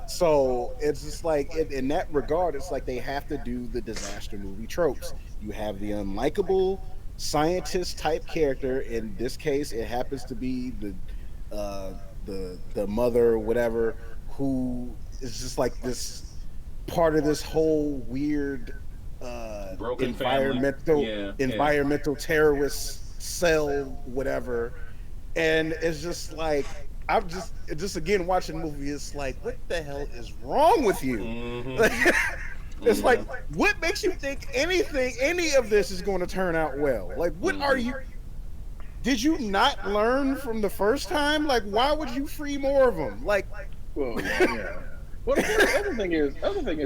So it's just like in that regard, it's like they have to do the disaster movie tropes. You have the unlikable scientist type character. In this case, it happens to be uh, the mother or whatever, who is just like this part of this whole weird Broken family. Yeah, yeah. environmental terrorist cell, whatever. And it's just like I'm just again watching the movie. It's like, what the hell is wrong with you? Mm-hmm. It's like, Mm-hmm. what makes you think any of this is going to turn out well? Like, what are Mm-hmm. you? Did you not learn from the first time? Like, why would you free more of them? Like, Well, yeah. Well, the other thing is,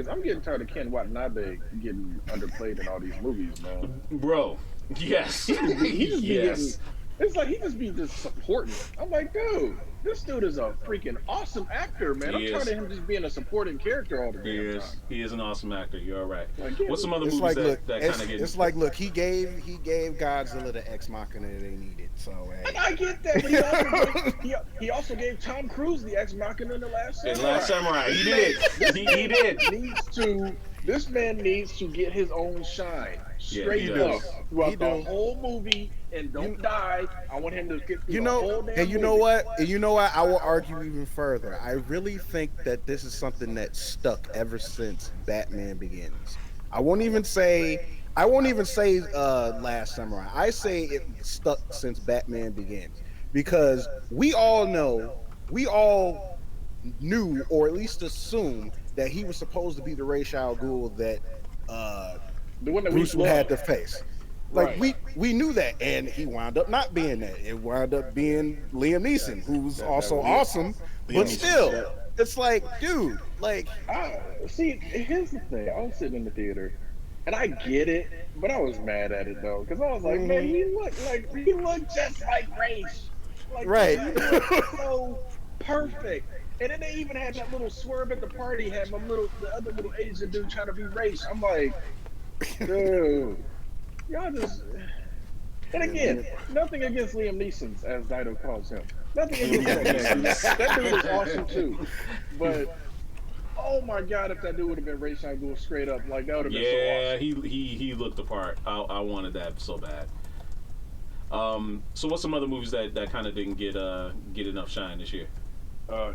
I'm getting tired of Ken Watanabe getting underplayed in all these movies, man. Bro, yes. He just be getting. Yes. It's like he just supporting. I'm like, dude, this dude is a freaking awesome actor, man. He I'm tired is. of him just being a supporting character all the He damn is. time. He is an awesome actor. You're all right. Like, yeah, What's some other it's movies like, that, look, that kind of get? it's like, look, he gave Godzilla the ex machina they needed. So, And hey. I get that, but he also gave Tom Cruise the ex machina in the Last In Samurai. Last Samurai, he did. He did. This man needs to get his own shine straight he up does. throughout He the do. whole movie, and don't die. I want him to get through You the know, whole damn and you movie. know what? And you know what? I will argue even further. I really think that this is something that stuck ever since Batman Begins. I won't even say Last Samurai. I say it stuck since Batman Begins because we all knew, or at least assumed, that he was supposed to be the Ra's al Ghul that The one that Bruce we had to love. face. Like Right. we knew that, and he wound up not being that. It wound up being Liam Neeson, who's also was- awesome, but Neeson, still, yeah. it's like, dude, like, See, here's the thing. I was sitting in the theater, and I get it, but I was mad at it though, because I was like, man, he looked just like Ra's. Like, Right. he looked so perfect. And then they even had that little swerve at the party, had the other little Asian dude trying to be Ra's. I'm like, dude, y'all just. And again, nothing against Liam Neeson, as Dido calls him. Nothing against that man. That dude is awesome too. But oh my God, if that dude would have been Ra's al Ghul straight up, like that would have been so Yeah, awesome. he looked the part. I wanted that so bad. So what's some other movies that kind of didn't get enough shine this year?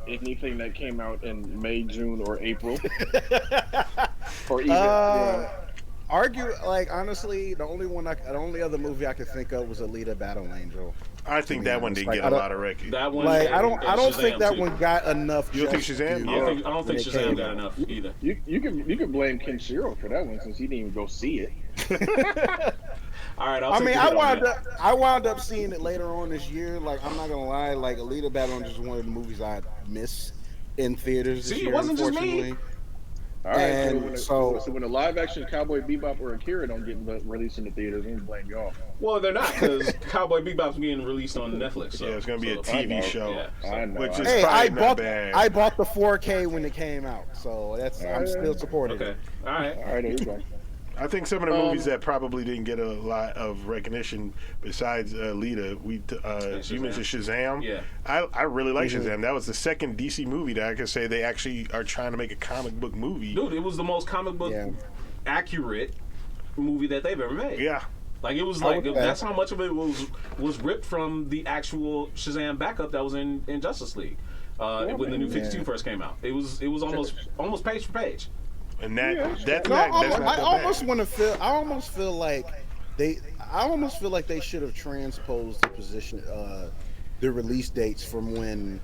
Anything that came out in May, June, or April, or even argue, like, honestly, the only other movie I could think of was Alita: Battle Angel. I think that one didn't Like, get I a don't- lot of recognition. That one. Like, and- I don't and think Shazam, that too. one got enough. You don't think just Shazam? due I don't when think it Shazam came got out. enough either. you can blame Kenshiro for that one since he didn't even go see it. All right, I mean, that. I wound up seeing it later on this year. Like, I'm not gonna lie, like, Alita: Battle Angel is one of the movies I miss in theaters this See, it year. wasn't just me. Unfortunately. All right, And so when a live action Cowboy Bebop or Akira don't get released in the theaters, I'm gonna blame y'all. Well, they're not because Cowboy Bebop's getting released on Netflix. So, Yeah, it's gonna be a so- TV know. show, Yeah. I know. which is Hey, probably I not bought bad. I bought the 4K when it came out, so I'm still supporting Okay. it. All right. All right, there you go. I think some of the movies that probably didn't get a lot of recognition besides Lita, you mentioned Shazam. Yeah. I really like Shazam. That was the second DC movie that I could say they actually are trying to make a comic book movie. Dude, it was the most comic book Yeah. accurate movie that they've ever made. Yeah. Like it was I like would- that's how much of it was ripped from the actual Shazam backup that was in Justice League when the New 52 first came out. It was almost page for page. And that's No, not I that almost bad. want to feel. I almost feel like they should have transposed the position, the release dates from when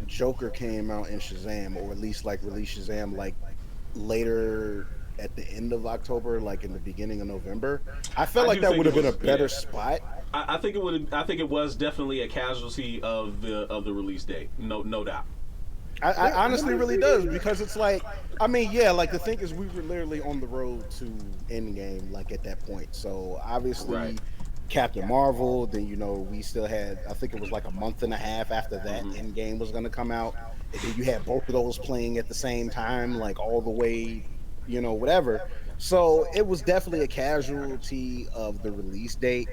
Joker came out in Shazam, or at least like release Shazam like later at the end of October, like in the beginning of November. I felt I like do that think would have it been a was- better yeah. spot. I think it would. I think it was definitely a casualty of the release date. No doubt. I honestly really does, because it's like, I mean, yeah, like the thing is we were literally on the road to Endgame, like at that point. So obviously Right. Captain Marvel, then we still had, I think it was like a month and a half after that Endgame was gonna come out. And then you had both of those playing at the same time, like all the way, whatever. So it was definitely a casualty of the release date.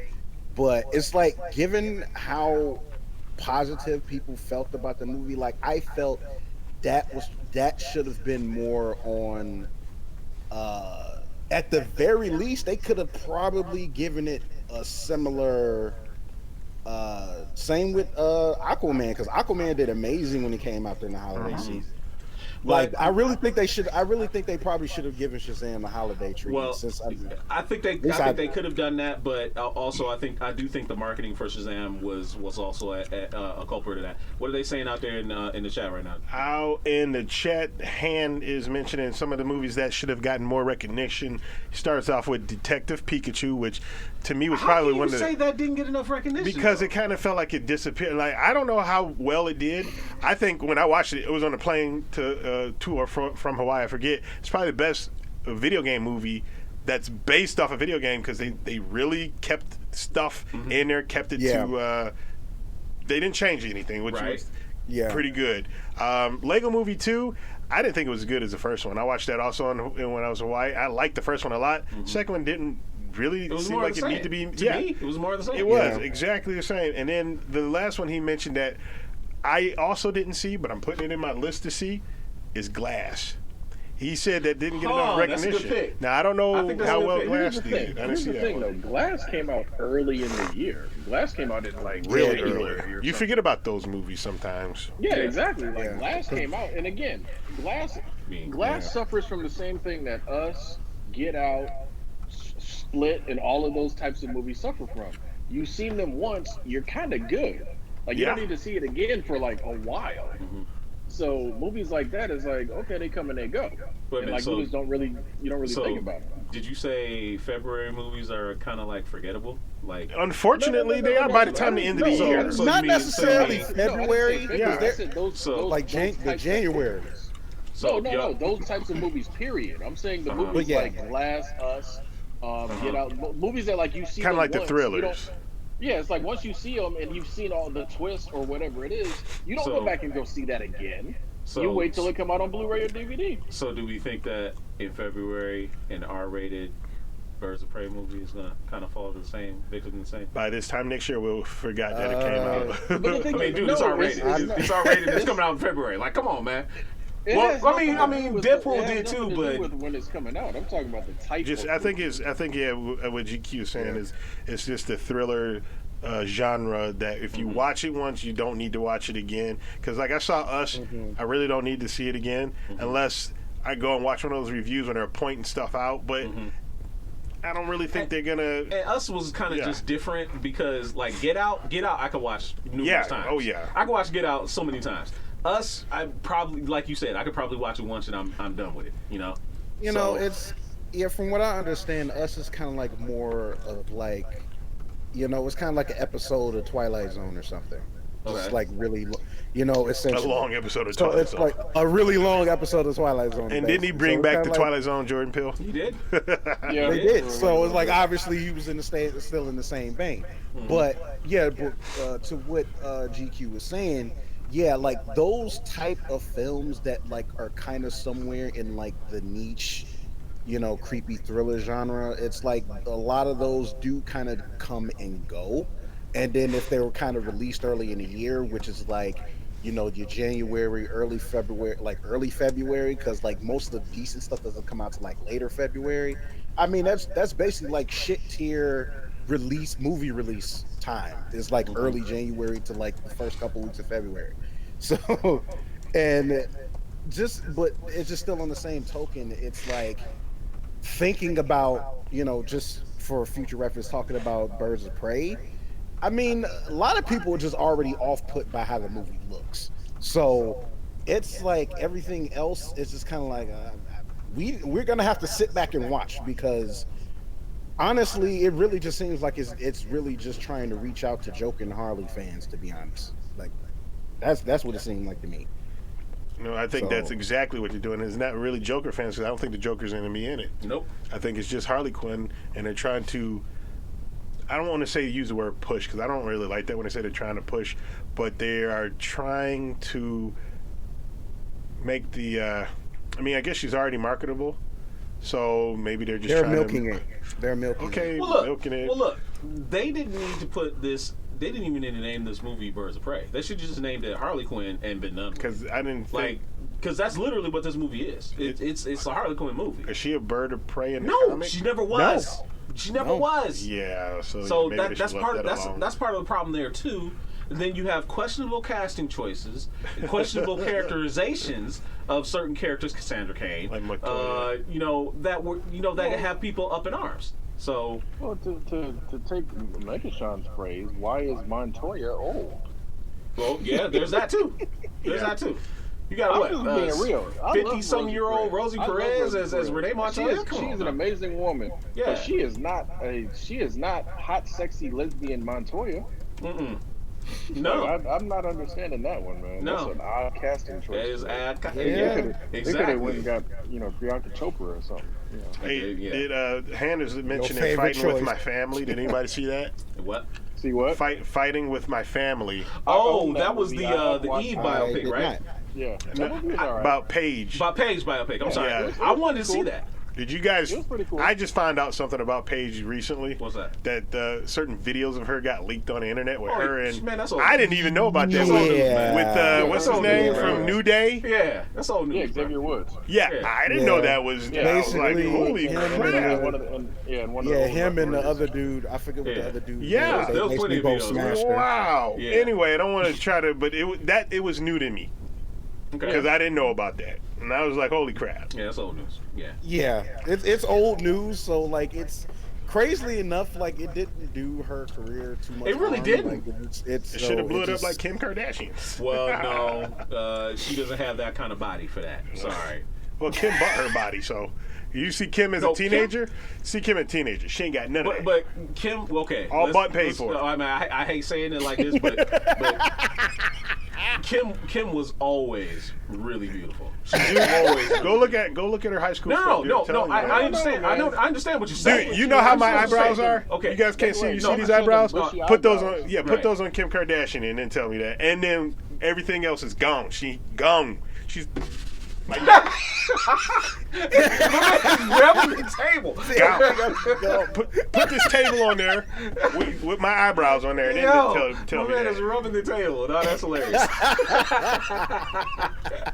But it's like, given how positive people felt about the movie. Like I felt that should have been more on. At the very least, they could have probably given it a similar. Same with Aquaman, because Aquaman did amazing when he came out during the holiday season. Like But I really think they should. I really think they probably should have given Shazam the holiday treatment. well, Since I think they could have done that, but also I do think the marketing for Shazam was also a culprit of that. What are they saying out there in the chat right now? Out in the chat, Han is mentioning some of the movies that should have gotten more recognition. He starts off with Detective Pikachu, which to me was probably one of the. How can you say that didn't get enough recognition? Because it kind of felt like it disappeared. Like I don't know how well it did. I think when I watched it, it was on a plane to or from Hawaii. I forget. It's probably the best video game movie that's based off a video game because they really kept stuff in there, kept it to. They didn't change anything, which was pretty good. Lego Movie 2. I didn't think it was as good as the first one. I watched that also when I was in Hawaii. I liked the first one a lot. Second one didn't really seem like it needed to be. To me, it was more of the same. It was exactly the same. And then the last one he mentioned that I also didn't see, but I'm putting it in my list to see, is Glass. He said that didn't get enough recognition. That's a good pick. Now I don't know how well Glass did. Here's the thing, though. Glass came out early in the year. Glass came out in like Really January early. or You something. forget about those movies sometimes. Yeah, exactly. Like Glass came out, and again, Glass suffers from the same thing that Us, Get Out, Split, and all of those types of movies suffer from. You've seen them once, you're kind of good. Like you don't need to see it again for like a while. So movies like that is like, okay, they come and they go. And like movies you don't really think about them. Did you say February movies are kind of like forgettable? Like, unfortunately, they are by the time the end of the year. So not necessarily February. I said those like January. No, those types of movies. Period. I'm saying the movies like Glass, Us, Get Out, movies that like you see kind of like the once, thrillers. Yeah, it's like once you see them and you've seen all the twists or whatever it is, you don't go back and go see that again. You wait till it come out on Blu-ray or DVD. So do we think that in February an R-rated Birds of Prey movie is gonna kind of follow the same, victim the same? By this time next year, we'll forgot that it came out. But the thing I mean, dude, it's R-rated. It's R-rated. It's coming out in February. Like, come on, man. Well, I mean, Deadpool did too, but with when it's coming out, I'm talking about the type. I think what GQ is saying is it's just a thriller genre that if you watch it once, you don't need to watch it again. Because like I saw Us, I really don't need to see it again unless I go and watch one of those reviews when they're pointing stuff out. But I don't really think they're gonna. And Us was kind of just different because like Get Out, I could watch numerous times. Oh yeah, I could watch Get Out so many times. Us, I probably, like you said, I could probably watch it once and I'm done with it. You know, it's from what I understand, Us is kind of like more of like, it's kind of like an episode of Twilight Zone or something. Just like really, essentially a long episode of Twilight Zone. So it's like a really long episode of Twilight Zone. And didn't he bring back the Twilight Zone, Jordan Peele? He did. Yeah, they did. So it's like obviously he was still in the same vein. But to what GQ was saying. Yeah, like those type of films that like are kind of somewhere in like the niche, creepy thriller genre. It's like a lot of those do kind of come and go. And then if they were kind of released early in the year, which is like, your January, early February, because like most of the decent stuff doesn't come out to like later February. I mean, that's basically like shit tier movie release time. It's like early January to like the first couple weeks of February. So, but it's just still on the same token. It's like thinking about, just for future reference, talking about Birds of Prey. I mean, a lot of people are just already off put by how the movie looks. So it's like everything else is just kind of like, we're going to have to sit back and watch because honestly, it really just seems like it's really just trying to reach out to Joker and Harley fans, to be honest. Like that's what it seemed like to me. I think that's exactly what you're doing. It's not really Joker fans because I don't think the Joker's going to be in it. Nope. I think it's just Harley Quinn, and they're trying to. I don't want to use the word push because I don't really like that when they say they're trying to push, but they are trying to make the. I guess she's already marketable. So maybe they're milking it. They're milking it. Okay, well, look, milking it. Well, look, they didn't need to put this they didn't even need to name this movie Birds of Prey. They should just named it Harley Quinn and been done. Because I didn't think... Because that's literally what this movie is. It's a Harley Quinn movie. Is she a bird of prey in the No, comic? she never was. No. She never was. Yeah, So maybe that's part of that's part of the problem there too. And then you have questionable casting choices, questionable characterizations of certain characters, Cassandra Cain. Like Montoya. That have people up in arms. So, well, to take Megatron's phrase, why is Montoya old? well, yeah, there's that too. There's that too. You got I'm what? just being real. 50-some-year-old Rosie Perez as Renee Montoya. She's an amazing woman. Yeah. But she is not hot, sexy lesbian Montoya. Mm-mm. No, I'm not understanding that one, man. No. That's an odd casting choice. that is odd. They could have went Exactly. and got Priyanka Chopra or something. Hey, Yeah. did Hannah's mention Your favorite fighting with choice. my family? Did anybody see that? What? See what? Fighting with my family. Oh, that that was movie. the I Eve I biopic, did right? not. Yeah. That movie is all right. About Paige. About Paige biopic. I'm sorry. Yeah. I wanted to see that. Did you guys? It was pretty cool. I just found out something about Paige recently. What's that? That certain videos of her got leaked on the internet with Oh, her and man, that's old. I didn't even know about that. Yeah. With what's his That's name old, from man. New Day? Yeah, that's old news. Yeah, bro. Xavier Woods. Yeah, Yeah. I didn't Yeah. know that was. Yeah. I was like, Basically, holy him crap! and, One of him and the old other dude. I forget what Yeah. the other dude. Yeah. was. They There was basically plenty of both videos. smashed her. Wow. Yeah. Anyway, I don't want to try to, but it was new to me Okay. because I didn't know about that, and I was like, holy crap! Yeah, that's old news. Yeah. Yeah, it's old news. So like, it's crazily enough. Like, it didn't do her career too much. It really harm. didn't. Like, it's It should have blew it up just- like Kim Kardashian. Well, no, she doesn't have that kind of body for that. Sorry. Well, Kim bought her body, so you see Kim as No, a teenager. See Kim as a teenager. She ain't got none of that. But Kim, okay. All bought and paid for. I mean, I hate saying it like this, but Kim was always really beautiful. She was always. Go look at her high school. No, stuff, dude. I'm I telling you. understand. I know. I understand what you're saying. Dude, you know how my I understand what eyebrows you're are? saying. Okay. You guys can't see. You Wait, see no, these I said the eyebrows? bushy Put those eyebrows. on. Yeah, put Right. those on Kim Kardashian, and then tell me that. And then everything else is gone. She gone. She's like that. Grabbing the table. Gone. Put this table on there with my eyebrows on there, and then tell my me man that. is rubbing the table. No, that's hilarious.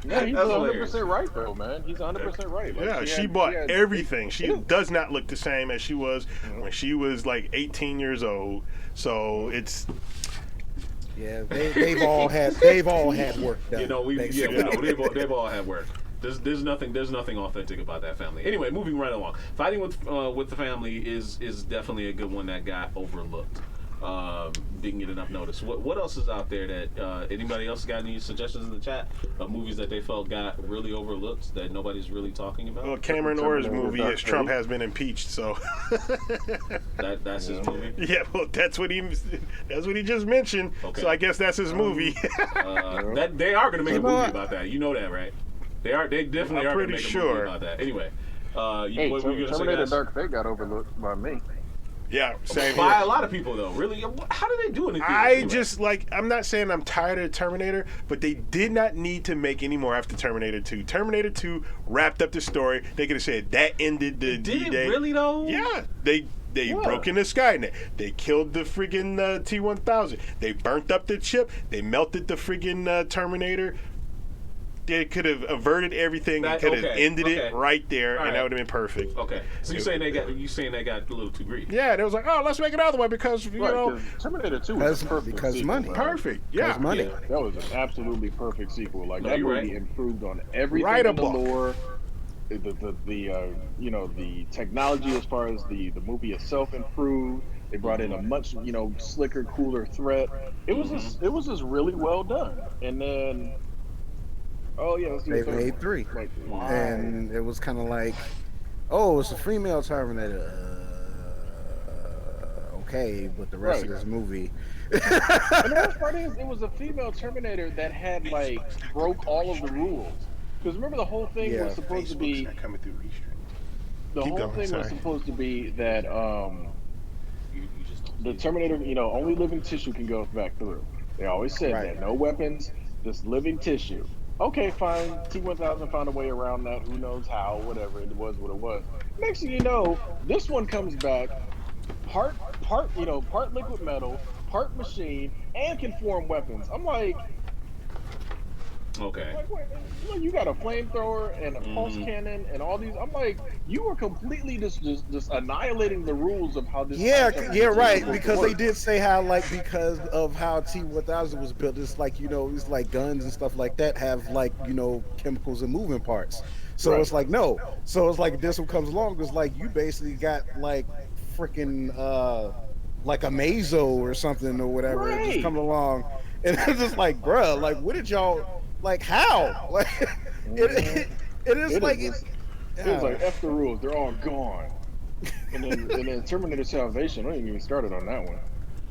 No, he's That's 100% right though, man. He's 100% right. Like, Yeah, she bought everything. She does not look the same as she was when she was like 18 years old. So it's Yeah, they've all had work done. You know, basically. they've all had work. There's nothing authentic about that family. Anyway, moving right along. Fighting with the family is definitely a good one that got overlooked. Didn't get enough notice. What else is out there that anybody else got any suggestions in the chat of movies that they felt got really overlooked that nobody's really talking about? well, Cameron Orr's movie is Trump has been impeached. So That's his movie. yeah, well, that's what he just mentioned. Okay. So I guess that's his movie. That they are going to make a movie about that. You know that, right? They definitely I'm are going to pretty make a sure. movie about that. Anyway, Hey, what were you going to say, Terminator guys? Dark Fate got overlooked by me. Yeah, same By here. a lot of people, though. Really, how do they do anything? I just I'm not saying I'm tired of Terminator, but they did not need to make any more after Terminator 2. Terminator 2 wrapped up the story. They could have said that ended the did it D-Day. really though? Yeah, they broke into Skynet. They killed the friggin' T-1000. They burnt up the chip. They melted the friggin' Terminator. They could have averted everything and could have ended it right there, All and right. that would have been perfect. Okay, so you're saying they got a little too greedy? Yeah, they was like, oh, let's make another one because you Right, know, 'cause Terminator 2 was perfect. Because sequel, money. man. perfect. Yeah, Because money. Yeah. That was an absolutely perfect sequel. Like No, that you're movie right. improved on everything in the Writable. lore, the technology as far as the movie itself improved. They brought in a much slicker, cooler threat. It was just really well done. And then, let's do They a third made one. 3, Like, and it was kind of like, oh, it's a female Terminator. Okay, but the rest of this movie. And the worst part is, it was a female Terminator that had broke all of the rules. Because remember, the whole thing was supposed to be. coming through restraint. The Keep whole going, thing was sorry. supposed to be that You just don't the see it. Terminator, only living tissue can go back through. They always said Right. that. No weapons, just living tissue. Okay, fine. T-1000 found a way around that. Who knows how, whatever. It was what it was. Next thing you know, this one comes back, part liquid metal, part machine, and can form weapons. I'm like, Okay. Like, you got a flamethrower and a pulse cannon and all these. I'm like, you are completely just annihilating the rules of how this. Yeah, time yeah, right. supposed to Because they work. did say how, like, because of how T-1000 was built, it's like, it's like guns and stuff like that have, like, chemicals and moving parts. So Right. it's like, no. So it's like this one comes along, it's like you basically got like freaking like a mazo or something or whatever, it just Right. coming along, and it's just like, bruh, like, what did y'all, like, how, like, it is It like is it's like F the rules. They're all gone. And then Terminator Salvation. I didn't even started on that one.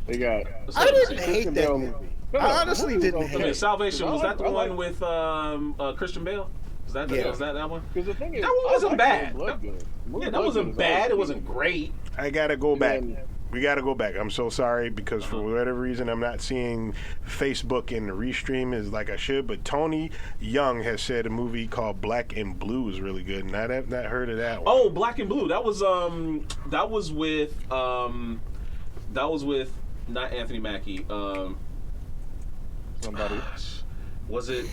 They got. I didn't Christian hate that Bale. movie. No, I honestly the movie didn't was hate I mean, it. Salvation, was that the I one like- with Christian Bale? Was that Yeah. was that one? Because the thing is, That one wasn't I like bad. Blood Good. Yeah, that wasn't bad. It wasn't great. I gotta go And back. then- We gotta go back. I'm so sorry because for whatever reason I'm not seeing Facebook in the restream as like I should. But Tony Young has said a movie called Black and Blue is really good, and I have not heard of that one. Oh, Black and Blue. That was with not Anthony Mackie. Somebody. Was it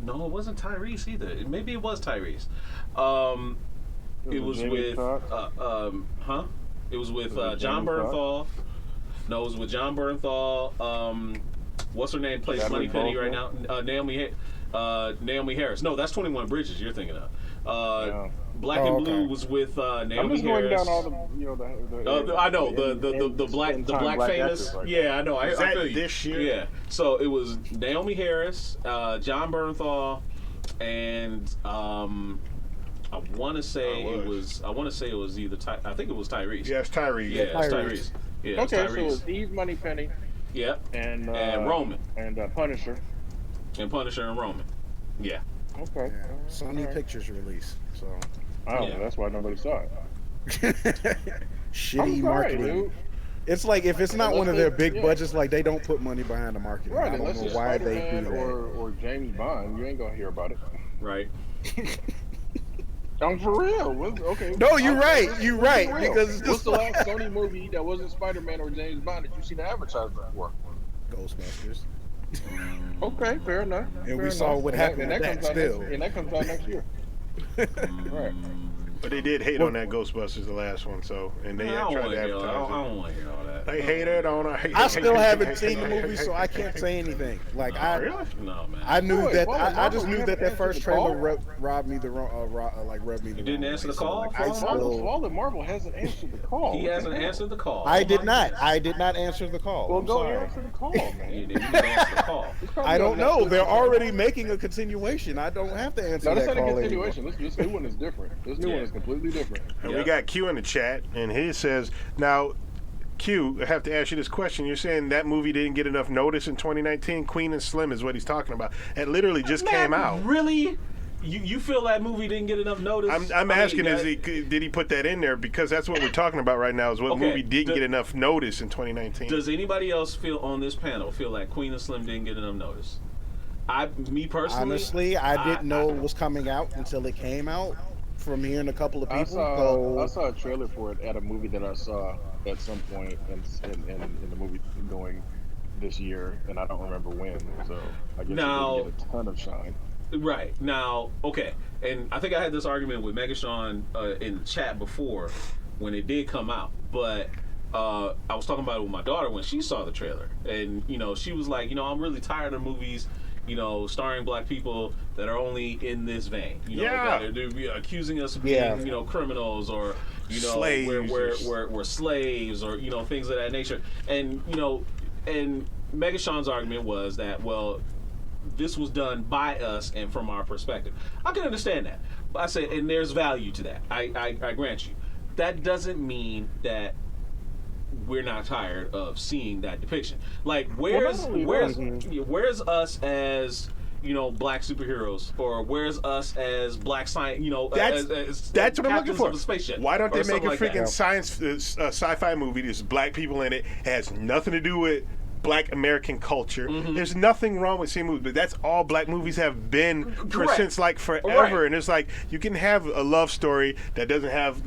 No, it wasn't Tyrese either. Maybe it was Tyrese. It was Jamie with Foxx? It was with Was it John Jamie Foxx? Bernthal. No, it was with John Bernthal. What's her name? Plays Natalie Moneypenny right now. Portman? Naomi Harris. No, that's 21 Bridges you're thinking of. Yeah. Black Oh, and Blue okay. was with Naomi I'm just Harris. going down all the I know the black famous. actors right Yeah, I know. I Is feel that you. this year? Yeah. So it was Naomi Harris, John Bernthal, and I want to say Oh, it it was. was. I want to say it was either. I think it was Tyrese. Yes, Tyrese. Yeah, it's Tyrese. Tyrese. Yeah, it's Okay, so Tyrese. it's Eve Moneypenny Yep. and Roman. and Punisher. And Punisher and Roman. Yeah. Okay. Yeah, Sony Alright. Pictures release, so I don't Yeah. know. That's why nobody saw it. shitty I'm sorry, marketing. dude. It's like if it's not Unless one of their they- big yeah. budgets, like they don't put money behind the marketing. Right, I don't unless know it's why they Spider-Man do that. or James Bond, you ain't gonna hear about it. Right. I'm for real. Okay. No, you're right. Let's You're be right, real. because it's What's just the like- last Sony movie that wasn't Spider-Man or James Bond that you seen the advertisement for? Ghostbusters. Okay, fair enough. And fair we saw enough. what And happened and with that that comes out still. and that comes out next year. Right. But they did hate on that Ghostbusters, the last one, so and they I don't tried want to to hear all that. I advertise don't want to hear all that. it. They hated on her. I still haven't seen the movie, so I can't say anything. Like Really? No, man. I knew Boy, that. Paul, I just Marvel, knew you that haven't first answered the call? trailer rubbed me the wrong, rubbed me the You didn't wrong answer way. the So, call? like, I Paul still, Fallen Marvel hasn't answered the call. He hasn't answered the call. I did not. I did not answer the call. Well, I'm go sorry. answer the call, You man. didn't answer the call. It's probably I don't on know. Netflix They're or something. already making a continuation. I don't have to answer No, that's that not a call anymore. continuation. This new one is different. This new Yeah. one is completely different. And Yeah. we got Q in the chat, and he says, now, Q, I have to ask you this question. You're saying that movie didn't get enough notice in 2019? Queen and Slim is what he's talking about. It literally just came out. Really? You feel that movie didn't get enough notice? I'm asking, that- did he put that in there? Because that's what we're talking about right now, is what Okay, movie didn't get enough notice in 2019. Does anybody else feel on this panel feel like Queen and Slim didn't get enough notice? Me personally, Honestly, I didn't know it was coming out until it came out. From hearing a couple of I people, saw so a trailer for it at a movie that I saw at some point in the movie going this year, and I don't remember when. So I guess Now- it didn't get a ton of shine. Right. Now, okay. And I think I had this argument with Megashawn in the chat before when it did come out. But I was talking about it with my daughter when she saw the trailer. And, she was like, I'm really tired of movies, starring black people that are only in this vein. Yeah. They're accusing us of being, Yeah. criminals or, Slaves. we're slaves or, things of that nature. And, and Megashawn's argument was that, well, this was done by us and from our perspective. I can understand that. But I say, and there's value to that. I grant you. That doesn't mean that we're not tired of seeing that depiction. Like, where's us as black superheroes, or where's us as black science? That's what I'm looking captains for. of a spaceship, Why don't or they make something a like that. freaking science sci-fi movie? There's black people in it. It has nothing to do with black American culture. Mm-hmm. There's nothing wrong with seeing movies, but that's all black movies have been Correct. since like forever. Right. And it's like you can have a love story that doesn't have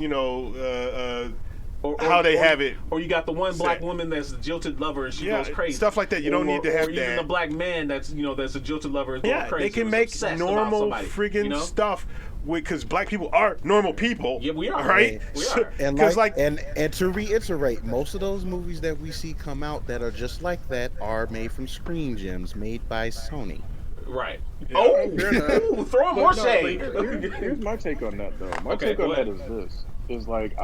how they have it. Or you got the one black woman that's the jilted lover and she goes crazy. Stuff like that. You don't need to have or that. even the black man that's that's a jilted lover is going crazy. They can make normal friggin' stuff because black people are normal people. Yeah, we are. Right? We are. And and to reiterate, most of those movies that we see come out that are just like that are made from Screen Gems, made by Sony. Right. Yeah, throw more shade. Here's my take on that, though. My take on that is this: is like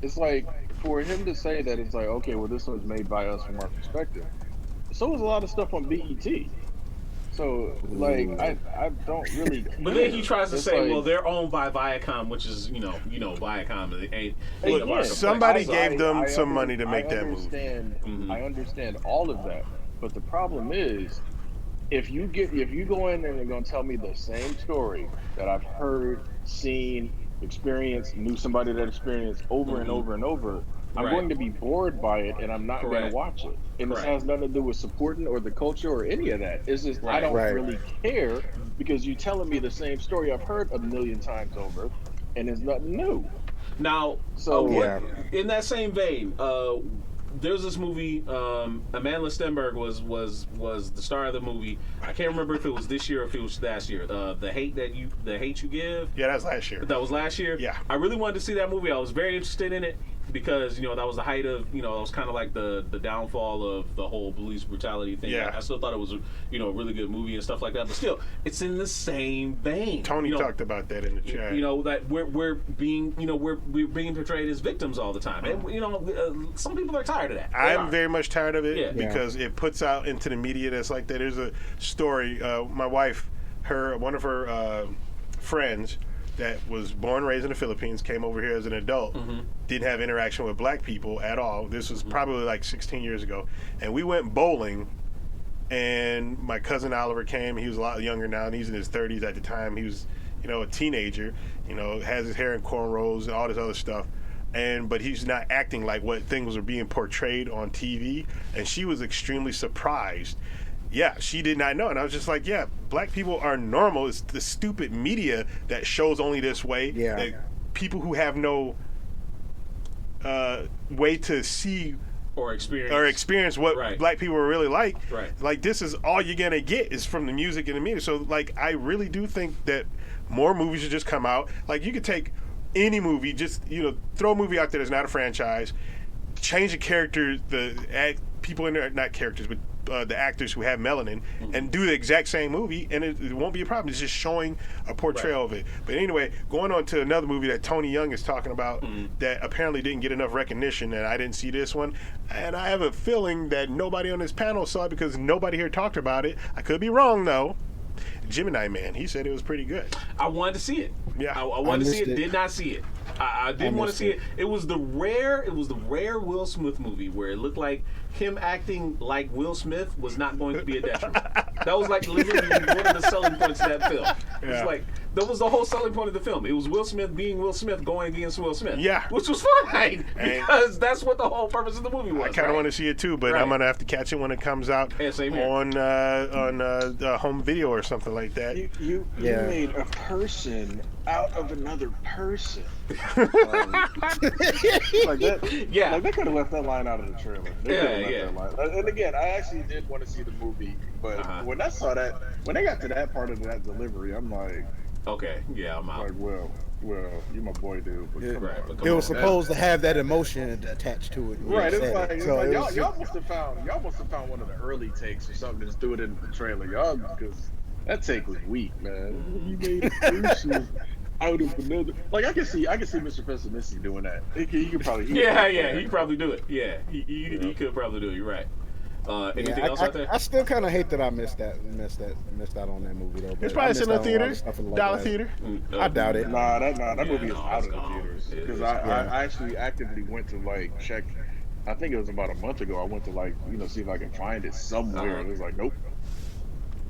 it's like for him to say that it's like, okay, well, this was made by us from our perspective. So was a lot of stuff on BET. So like I don't really. But then he tries to say, well, they're owned by Viacom, which is Viacom. It ain't. Somebody gave them some money to make that movie. I understand all of that, but the problem is, if you go in there and you're gonna tell me the same story that I've heard, seen, experienced, knew somebody that experienced over and over and over, I'm going to be bored by it, and I'm not going to watch it. And this has nothing to do with supporting or the culture or any of that. It's just I don't really care because you're telling me the same story I've heard a million times over, and it's nothing new. Now, in that same vein, there's this movie. Amanda Stenberg was the star of the movie. I can't remember if it was this year or if it was last year. The hate you give. Yeah, that's last year. That was last year. Yeah, I really wanted to see that movie. I was very interested in it because that was the height of it was kind of like the downfall of the whole police brutality thing. Yeah, I still thought it was a really good movie and stuff like that. But still, it's in the same vein. Tony talked about that in the chat. That we're being we're being portrayed as victims all the time, and some people are tired of that. I'm very much tired of it because it puts out into the media that's like that. There's a story. My wife, one of her friends that was born and raised in the Philippines, came over here as an adult, didn't have interaction with black people at all. This was probably like 16 years ago. And we went bowling, and my cousin Oliver came. He was a lot younger now, and he's in his 30s at the time. He was, a teenager, has his hair in cornrows and all this other stuff. But he's not acting like what things were being portrayed on TV. And she was extremely surprised. Yeah, she did not know. And I was just like, yeah, black people are normal. It's the stupid media that shows only this way. Yeah. That people who have no way to see or experience what black people are really like. Right. Like, this is all you're going to get is from the music and the media. So, like, I really do think that more movies should just come out. Like, you could take any movie, just, throw a movie out there that's not a franchise, change the characters, people in there, not characters, but the actors who have melanin, and do the exact same movie, and it won't be a problem. It's just showing a portrayal of it. But anyway, going on to another movie that Tony Young is talking about that apparently didn't get enough recognition, and I didn't see this one, and I have a feeling that nobody on this panel saw it because nobody here talked about it. I could be wrong, though. Gemini Man, he said it was pretty good. I wanted to see it. Yeah, I wanted to see it. Did not see it. I didn't want to see it. It was the rare Will Smith movie where it looked like him acting like Will Smith was not going to be a detriment. That was like literally one of the selling points of that film. It was like that was the whole selling point of the film. It was Will Smith being Will Smith going against Will Smith. Yeah, which was fine because that's what the whole purpose of the movie was. I kind of want to see it too, but I'm gonna have to catch it when it comes out on home video or something like that. You made a person out of another person. Like that, like they could have left that line out of the trailer. That line. And again, I actually did want to see the movie, but when I saw that, when they got to that part of that delivery, I'm like, okay, I'm out. Like, well, you my boy, dude. But it was supposed to have that emotion attached to it. Right. It's like y'all must have found one of the early takes or something. Just do it in the trailer, y'all, because that take was weak, man. You made a person out of another. Like I can see Mr. Pessimistic doing that. He could probably. He could probably do it. Yeah, he could probably do it. You're right. Anything else out there? I still kind of hate that I missed out on that movie though. It's probably still in the theaters. Dollar Theater. I doubt it. Nah, that movie is out of the theaters because I actually actively went to check. I think it was about a month ago. I went to see if I can find it somewhere. It was like, nope.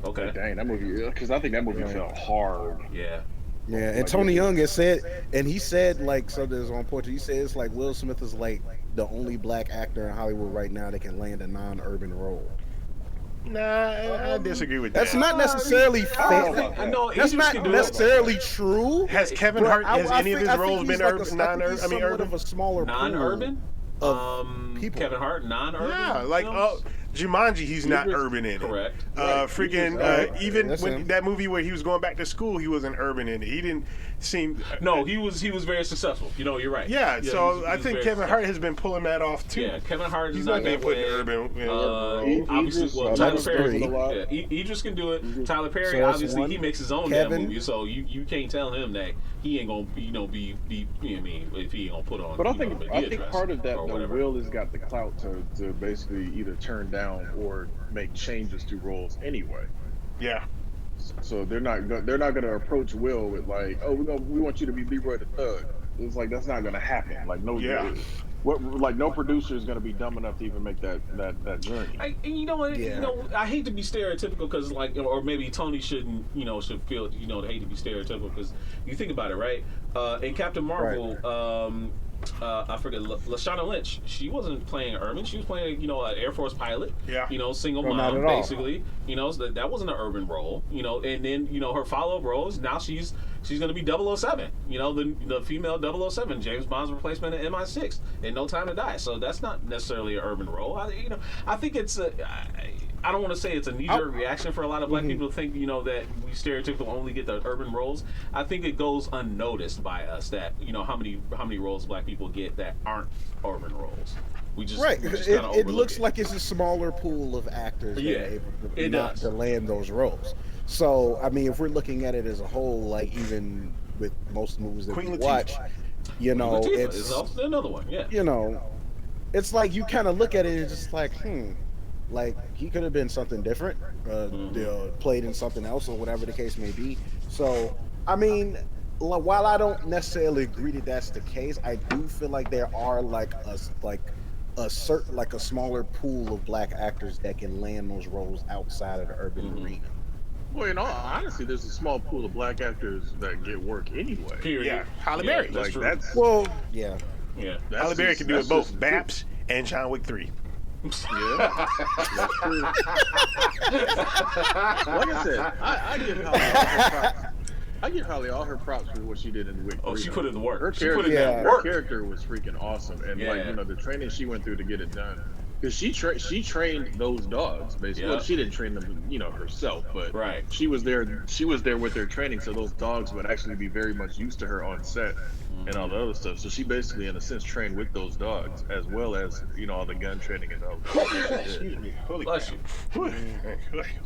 Okay. Like, dang, that movie, because I think that movie fell hard. Yeah. Yeah, and Tony Young has said, and he said so there's on Portugal. He said it's like Will Smith is like the only black actor in Hollywood right now that can land a non-urban role. Nah, I disagree with that. That's not necessarily fair. I know That's Idris not can do necessarily true. Has Kevin but Hart, I has any of his think roles he's been like urban, I think he's somewhat urban? of a smaller pool non-urban. of people. Kevin Hart, non-urban. Yeah, like films? Jumanji, he's not urban in it. Correct. Freaking even That's when him. that movie where he was going back to school, he wasn't urban in it. He didn't seem. No, he was very successful. You know, you're right. Yeah, so he I was think very Kevin Hart successful. has been pulling that off too. Yeah, Kevin Hart is He's not not being that put in way. urban. Obviously, well, so Tyler that's Perry. three. Yeah, Idris can do it. Tyler Perry, So that's obviously, one. he makes his own Kevin. damn movie, so you can't tell him that he ain't gonna, be, you know what I mean, if he ain't gonna put on. But I you know, think the I Medea think dress part of that, or though, whatever. Will has got the clout to basically either turn down or make changes to roles anyway. Yeah. So they're not going to approach Will with like, oh, we want you to be Leroy the Thug. It's like that's not going to happen. Like no producer is going to be dumb enough to even make that journey. And you know what? Yeah. You know, I hate to be stereotypical because, like, or maybe Tony shouldn't, should feel, hate to be stereotypical because you think about it, right? In Captain Marvel, I forget, Lashana Lynch. She wasn't playing urban. She was playing, an Air Force pilot. Yeah. Single No, not mom, at all. basically. So that wasn't an urban role. And then her follow-up roles. Now she's going to be 007. The female 007, James Bond's replacement in MI6 in No Time to Die. So that's not necessarily an urban role. I think it's I don't want to say it's a knee-jerk reaction for a lot of black people to think, that we stereotypically only get the urban roles. I think it goes unnoticed by us that, how many roles black people get that aren't urban roles. We just It looks like it's a smaller pool of actors that are able to land those roles. So, I mean, if we're looking at it as a whole, like even with most movies that Queen we Latifah. watch, Latifah it's is also another one. Yeah. It's like you kind of look at it and it's just like, like he could have been something different, played in something else or whatever the case may be. So, I mean, while I don't necessarily agree that that's the case, I do feel like there are a smaller pool of black actors that can land those roles outside of the urban arena. Well, in all honesty, there's a small pool of black actors that get work anyway. Period. Yeah. Halle Berry. That's Like true. that's Yeah. Halle Berry can do it both, Baps and John Wick 3. Yeah, that's true. Like I said, I give Holly all her props. I give Holly all her props for what she did in Wick 3. Oh, she put in the work. Her She put in character, that her work. character was freaking awesome, and the training she went through to get it done. Because she trained those dogs basically. Yeah. Well, she didn't train them, herself, but Right. she was there. She was there with their training, so those dogs would actually be very much used to her on set and all the other stuff. So she basically, in a sense, trained with those dogs as well as all the gun training and all. Excuse me. Holy Bless crap. you.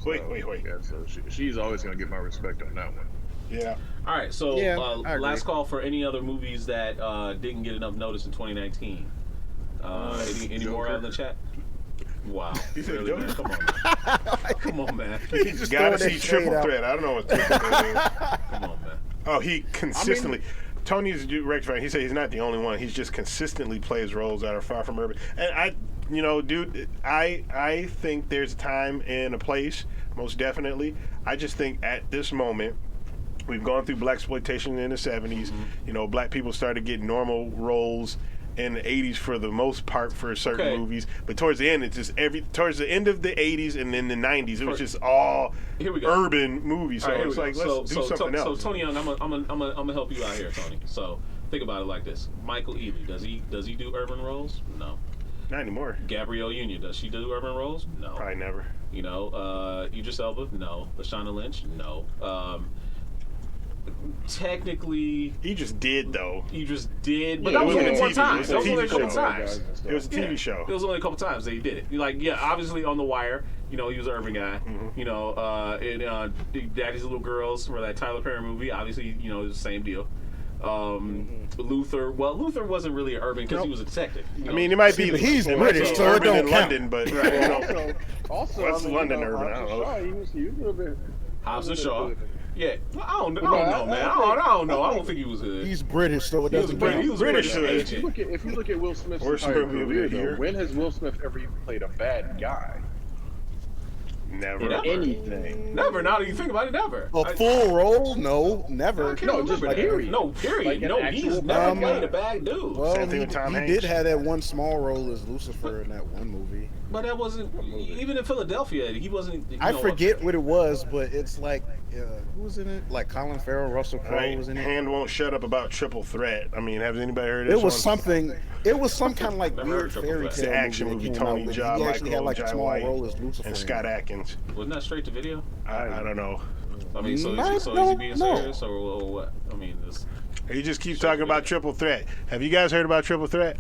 Wait. Yeah, so she's always gonna get my respect on that one. Yeah. All right, so Yeah, I agree. last call for any other movies that didn't get enough notice in 2019. Any more out in the chat? Wow. You said Really, man? Joker? Come on, man. Come on, man. You just gotta see Triple Threat. I don't know what Triple Threat is. Come on, man. Oh, he consistently. Tony's rectifying. He said he's not the only one. He's just consistently plays roles that are far from urban. And I think there's a time and a place, most definitely. I just think at this moment, we've gone through blaxploitation in the 70s. Black people started getting normal roles in the 80s for the most part for certain movies, but towards the end, it's just towards the end of the 80s and then the 90s, it was just all urban movies. So it's like let's do something else. So Tony Young, I'm gonna help you out here, Tony. So think about it like this: Michael Ealy, does he do urban roles? No. Not anymore. Gabrielle Union, does she do urban roles? No. Probably never. Idris Elba? No. Lashana Lynch? No. Technically, he just did though. But that was only one time. That was only a couple times. It was a TV show. It was only a couple times that he did it. Obviously on The Wire, he was an urban guy. In Daddy's Little Girls, for that Tyler Perry movie, obviously, it was the same deal. Luther wasn't really urban because he was a detective. I mean, it might be. He's British, so it urban don't in count. London, but Also, what's London urban? I don't know. He was a little bit. Hobbs and Shaw. Yeah, I don't know, man. I don't know. I don't think he was good. He's British, so it He was doesn't British. count. He was British. agent. If you look at Will Smith's Worst entire movie of career, the year. though, when has Will Smith ever even played a bad guy? Never. Never. anything. Never. Now that you think about it, never. A full role? No, never. I can't No, remember just that. period. No, period. Like an no, actual he's never bad played guy. a bad dude. Well, Same thing with Tom he Hanks. did have that one small role as Lucifer in that one movie. But that wasn't even in Philadelphia. He wasn't. I forget what it was, but it's like who was in it? Like Colin Farrell, Russell Crowe was in it. Hand won't shut up about Triple Threat. I mean, has anybody heard of It this was one? something. It was some kind of like Never heard weird of Triple fairy Threat. It's tale the action movie. that came out Tony with- Jaa, He actually had Michael like a Jai small White, role as Lucifer. and in Scott it. Adkins. Wasn't that straight to video? I don't know. I mean, so I is he don't being know. serious or what? I mean, this. He just keeps talking about Triple Threat. Have you guys heard about Triple Threat?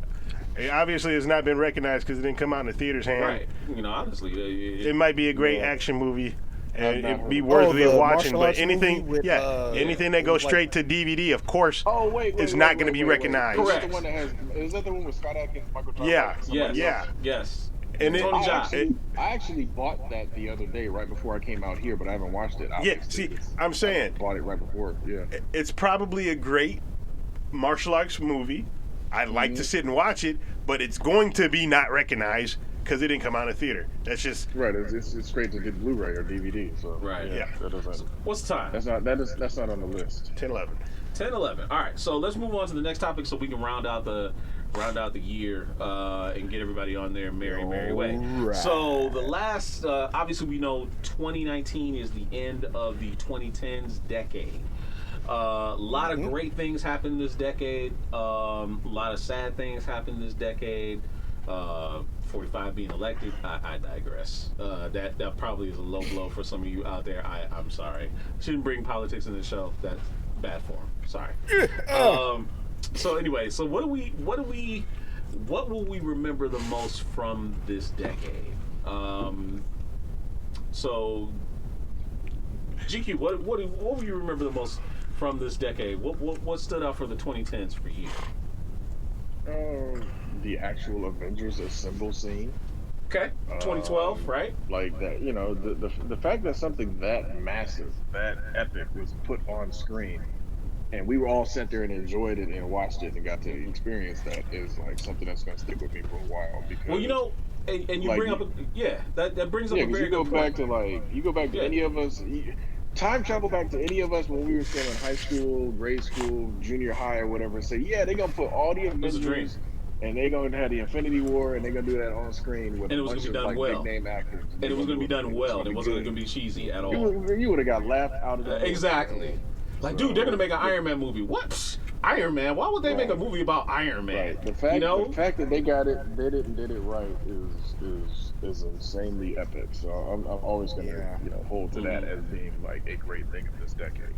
It obviously has not been recognized because it didn't come out in the theaters. Right. You know, honestly, It might be a great Yeah. action movie. And I've not it'd be heard of worthy it. of Oh, the watching, martial but arts anything, movie with, anything that it goes was like- straight to DVD, of course, Oh wait, it's not going to be recognized. Is that Correct. the one that has? Is that the one with Scott Adkins, Michael Jai Yeah. White, Yes. somebody else? Yes. And Tony I Jaa. actually bought that the other day, right before I came out here, but I haven't watched it. Yeah, obviously. see, I'm saying I bought it right before. Yeah. it's probably a great martial arts movie. I'd like to sit and watch it, but it's going to be not recognized because it didn't come out in theater. That's just Right. It's great to get Blu-ray or DVD. So Right. Yeah. That doesn't. What's the time? That's not on the list. 10-11. 10-11. All right, so let's move on to the next topic so we can round out the year and get everybody on their merry way. Alright. So the last, obviously we know 2019 is the end of the 2010s decade. A lot of great things happened this decade. A lot of sad things happened this decade. 45 being elected, I digress. That probably is a low blow for some of you out there. I'm sorry. Shouldn't bring politics in the show. That's bad form. Sorry. So anyway, so what will we remember the most from this decade? So GQ, what will you remember the most from this decade? What stood out for the 2010s for you? The actual Avengers Assemble scene. Okay, 2012, right? Like that, you know, the fact that something that massive, that epic was put on screen, and we were all sat there and enjoyed it and watched it and got to experience that is like something that's going to stick with me for a while. Because Well, you know, and you like, bring up, that brings up a because very you go good back point. to you go back to Yeah. any of us. Time travel back to any of us when we were still in high school, grade school, junior high, or whatever. And say, yeah, they're gonna put all the was a dream. Avengers, and they're gonna have the Infinity War, and they're gonna do that on screen with And it a was bunch gonna be of done like well. big name actors. And it was going to be done well. It wasn't good. going to be cheesy at all. You would have got laughed out of the Exactly. Like, dude, they're going to make an Iron Man movie. What? Psh, Iron Man? Why would they make a movie about Iron Man? Right. The fact that they got it, did it right is insanely epic. So I'm always gonna hold to that as being like a great thing of this decade.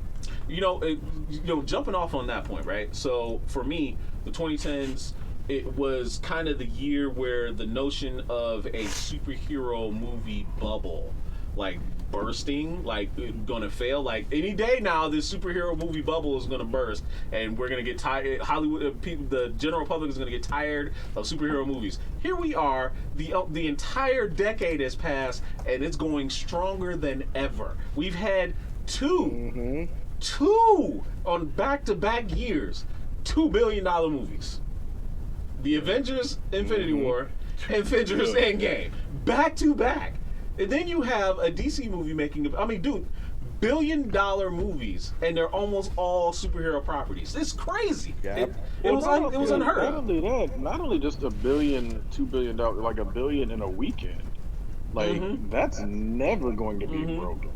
Jumping off on that point, right? So for me, the 2010s, it was kind of the year where the notion of a superhero movie bubble, like bursting, like gonna fail. Like any day now, this superhero movie bubble is gonna burst, and we're gonna get tired. Hollywood people, the general public is gonna get tired of superhero movies. Here we are. The entire decade has passed, and it's going stronger than ever. We've had two on back-to-back years, $2 billion movies. The Avengers Infinity War, Avengers Endgame, back to back. And then you have a DC movie making, $1 billion movies, and they're almost all superhero properties. It's crazy. Yeah. It was unheard Not of. only that, not only just $1 billion, $2 billion, like $1 billion in a weekend. Like that's never going to be broken.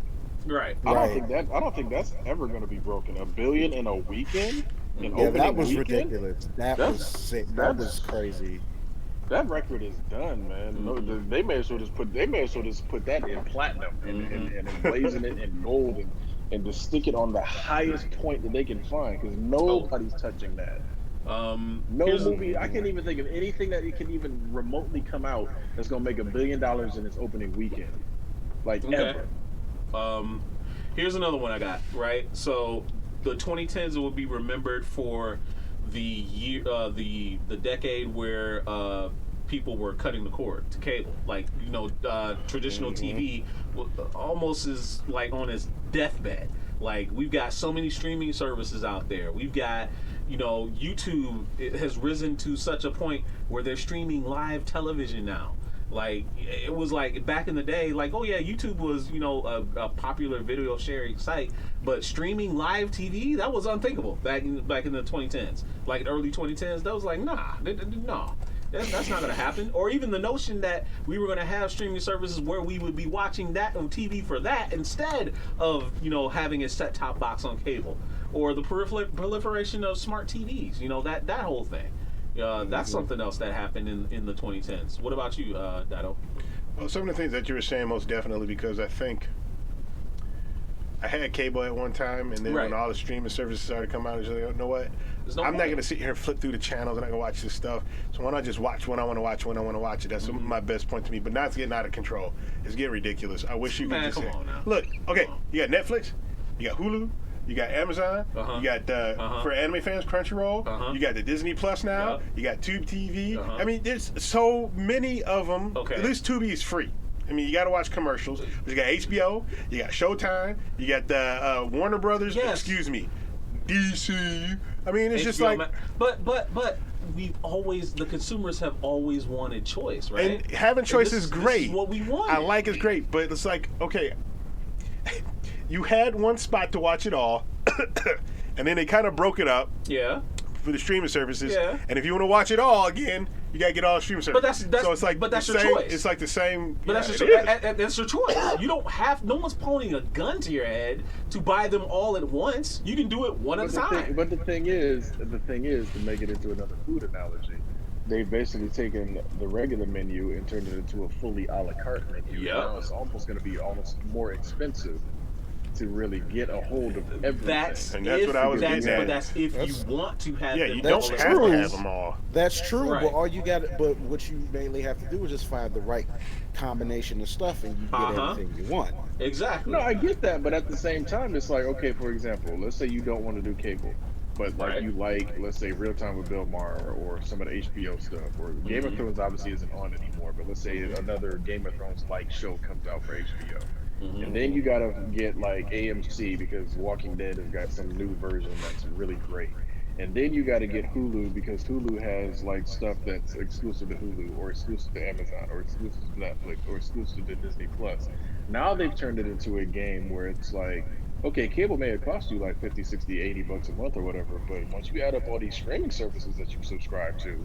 Right. I don't think that's ever going to be broken. $1 billion in a weekend. Yeah, that was ridiculous. That was sick. That was crazy. That record is done, man. No, they may as well just put that in platinum and emblazon it in gold and just stick it on the highest point that they can find because nobody's touching that. No movie. I can't even think of anything that it can even remotely come out that's gonna make $1 billion in its opening weekend, like ever. Here's another one I got. Right. So the 2010s will be remembered for the year, the decade where people were cutting the cord to cable. Like traditional TV almost is like on its deathbed. Like we've got so many streaming services out there. We've got YouTube has risen to such a point where they're streaming live television now. Like, it was like back in the day, like, oh yeah, YouTube was, a popular video sharing site, but streaming live TV, that was unthinkable back in the 2010s, like early 2010s. That was like, nah, no. That's not going to happen. Or even the notion that we were going to have streaming services where we would be watching that on TV for that instead of, having a set-top box on cable. Or the proliferation of smart TVs, that whole thing. That's something else that happened in the 2010s. What about you, Dado? Well, some of the things that you were saying, most definitely, because I think I had cable at one time, and then when all the streaming services started coming out, I was like, you know what? I'm not going to sit here and flip through the channels. I'm not going to watch this stuff. So why not just watch when I want to watch when I want to watch it? That's my best point to me. But now it's getting out of control. It's getting ridiculous. I wish you could just say, look, okay, you got Netflix, you got Hulu, you got Amazon, you got, for anime fans, Crunchyroll, you got the Disney Plus now, you got Tube TV. I mean, there's so many of them. At least Tubi is free. I mean, you got to watch commercials. You got HBO, you got Showtime, you got the Warner Brothers, DC. I mean, it's just like... But the consumers have always wanted choice, right? And having choice is great. This is what we want. I like it's great, but it's like, okay, you had one spot to watch it all, and then they kind of broke it up. Yeah. For the streaming services. Yeah. And if you want to watch it all again, you gotta get all the streaming services. But that's your choice. It's like the same. But that's your choice. You don't have. No one's pointing a gun to your head to buy them all at once. You can do it one at a time. But the thing is, to make it into another food analogy, they've basically taken the regular menu and turned it into a fully a la carte menu. Yeah. Now it's almost going to be almost more expensive to really get a hold of everything. That's what I was getting at. But that's if you want to have them. Yeah, you don't have to have them all. That's true, but all you got, but what you mainly have to do is just find the right combination of stuff, and you get everything you want. Exactly. No, I get that, but at the same time, it's like, okay, for example, let's say you don't want to do cable, but like you like, let's say, Real Time with Bill Maher or some of the HBO stuff, or Game of Thrones obviously isn't on anymore, but let's say another Game of Thrones like show comes out for HBO. And then you gotta get like AMC because Walking Dead has got some new version that's really great. And then you gotta get Hulu because Hulu has like stuff that's exclusive to Hulu or exclusive to Amazon or exclusive to Netflix or exclusive to Disney Plus. Now they've turned it into a game where it's like, okay, cable may have cost you like 50, 60, 80 bucks a month or whatever, but once you add up all these streaming services that you subscribe to,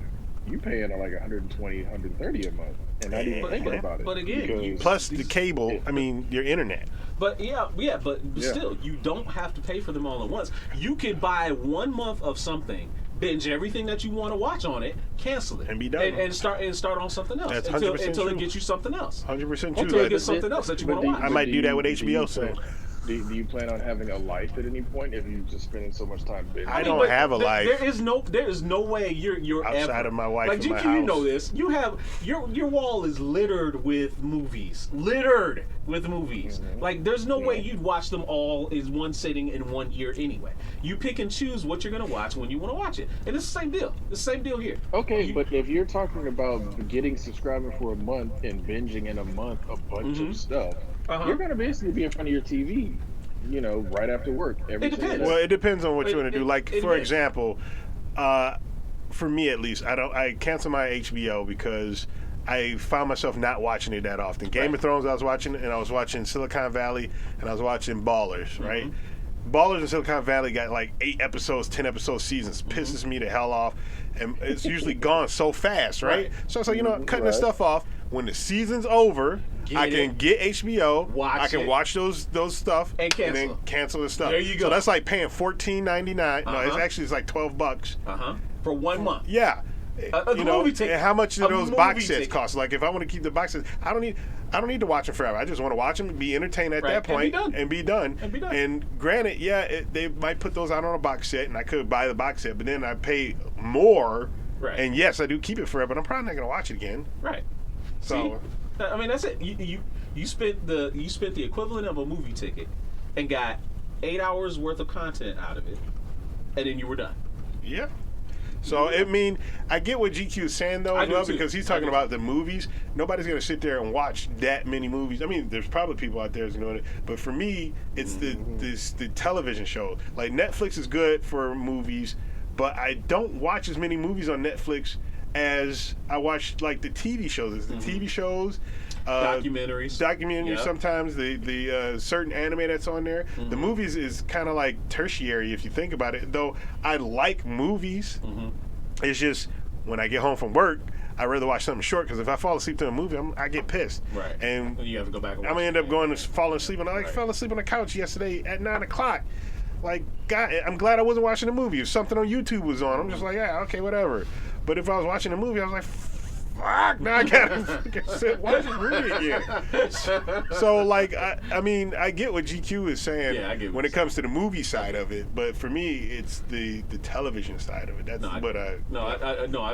you paying like 120, 130 a month, and not even thinking about it. But again, plus the cable, I mean, your internet. But still, you don't have to pay for them all at once. You could buy 1 month of something, binge everything that you want to watch on it, cancel it, and be done, and start on something else. That's until true. It gets you something else. 100% true. Until it gets something else that you want to watch. I might do that with HBO soon. Do you plan on having a life at any point if you're just spending so much time binging? I don't have a life. There is no way you're outside ever, of my wife. Like and my GQ, house. you know this. You have your wall is littered with movies. Like there's no way you'd watch them all in one sitting in 1 year anyway. You pick and choose what you're gonna watch when you want to watch it, and it's the same deal. It's the same deal here. Okay, but if you're talking about getting subscribing for a month and binging in a month a bunch of stuff. You're going to basically be in front of your TV, right after work. It depends. Well, it depends on what you want to do. Like, for example, for me at least, I cancel my HBO because I found myself not watching it that often. Game of Thrones I was watching, and I was watching Silicon Valley, and I was watching Ballers, right? Ballers in Silicon Valley got like 8 episodes, 10 episode seasons. Pisses me the hell off. And it's usually gone so fast, right? So it's like, cutting this stuff off. When the season's over, I can get HBO. I can watch those stuff and then cancel the stuff. There you go. So that's like paying $14.99. No, it's like $12. For 1 month. Yeah. Movie ticket. And how much do those box sets cost? Like, if I want to keep the box sets, I don't need to watch them forever. I just want to watch them, be entertained at that point, and be done. And granted, they might put those out on a box set, and I could buy the box set, but then I pay more. Right. And yes, I do keep it forever, but I'm probably not going to watch it again. Right. So, see? I mean, that's it. You spent the equivalent of a movie ticket, and got 8 hours worth of content out of it, and then you were done. Yeah. So, I mean, I get what GQ is saying, though, as well, because he's talking about the movies. Nobody's going to sit there and watch that many movies. I mean, there's probably people out there who's doing it, but for me, it's the television show. Like, Netflix is good for movies, but I don't watch as many movies on Netflix as I watch like the TV shows. The TV shows, documentaries. Yep. Sometimes the certain anime that's on there. The movies is kind of like tertiary if you think about it. Though I like movies, it's just when I get home from work, I'd rather watch something short because if I fall asleep to a movie, I get pissed. Right. And you have to go back. And I'm gonna end up going to falling asleep. And I fell asleep on the couch yesterday at 9:00. Like, God, I'm glad I wasn't watching a movie. If something on YouTube was on, I'm just like, yeah, okay, whatever. But if I was watching a movie, I was like, fuck, now I gotta sit watch the movie again. So, like, I mean, I get what GQ is saying when it comes to the movie side of it, but for me, it's the television side of it. That's I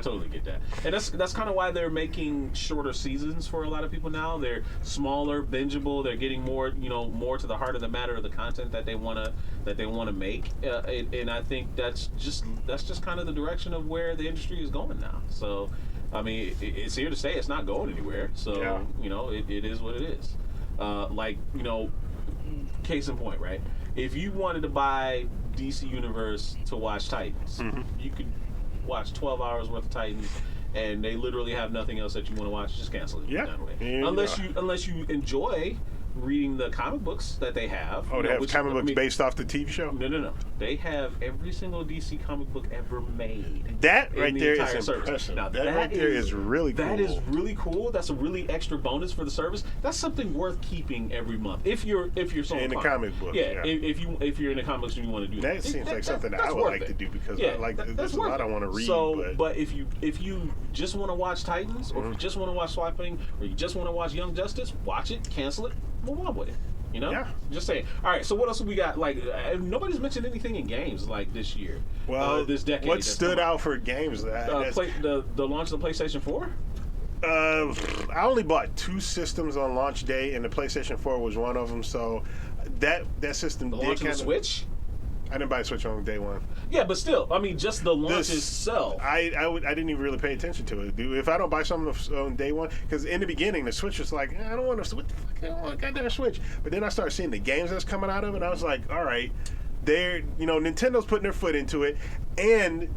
totally get that, and that's kind of why they're making shorter seasons for a lot of people now. They're smaller, bingeable. They're getting more, more to the heart of the matter of the content that they wanna make, and I think that's just kind of the direction of where the industry is going now. So. I mean, it's here to stay. It's not going anywhere. So, it is what it is. Case in point, right? If you wanted to buy DC Universe to watch Titans, you could watch 12 hours worth of Titans, and they literally have nothing else that you want to watch. Just cancel it. Yeah. Unless you enjoy reading the comic books that they have. Oh, they have comic books based off the TV show? No. They have every single DC comic book ever made. That right there is impressive. Now, that right there is really cool. That is really cool. That's a really extra bonus for the service. That's something worth keeping every month. If you're so in the comic book. Yeah. If you're in the comics and you want to do that. Seems like something that I would like to do because there's a lot I want to read. So, but if you just want to watch Titans, or if you just want to watch Swiping, or you just want to watch Young Justice, watch it, cancel it, move on with it. Yeah. Just saying. All right. So what else have we got? Like, nobody's mentioned anything in games like this year. Well, this decade. What stood out for games? The launch of the PlayStation 4. I only bought 2 systems on launch day, and the PlayStation 4 was one of them. So that system the launch of the Switch. I didn't buy a Switch on day one. Yeah, but still, I mean, just the launch itself. I didn't even really pay attention to it. If I don't buy something on day one, because in the beginning the Switch was like, I don't want to. What the fuck? I don't want a goddamn Switch. But then I started seeing the games that's coming out of it, and I was like, all right, Nintendo's putting their foot into it, and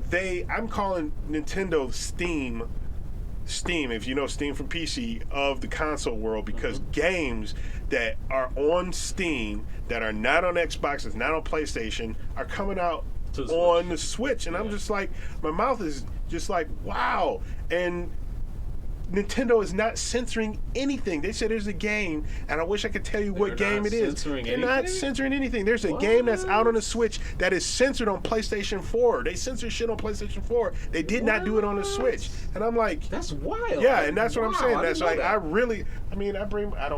I'm calling Nintendo Steam, if you know Steam from PC, of the console world, because games that are on Steam that are not on Xbox, that's not on PlayStation, are coming out on the Switch. And I'm just like, my mouth is just like, wow. And Nintendo is not censoring anything. They said there's a game, and I wish I could tell you what game it is. They're not censoring anything. There's a game that's out on the Switch that is censored on PlayStation 4. They censor shit on PlayStation 4. They did not do it on the Switch. And I'm like, that's wild. Yeah, and that's what I'm saying. That's like, I don't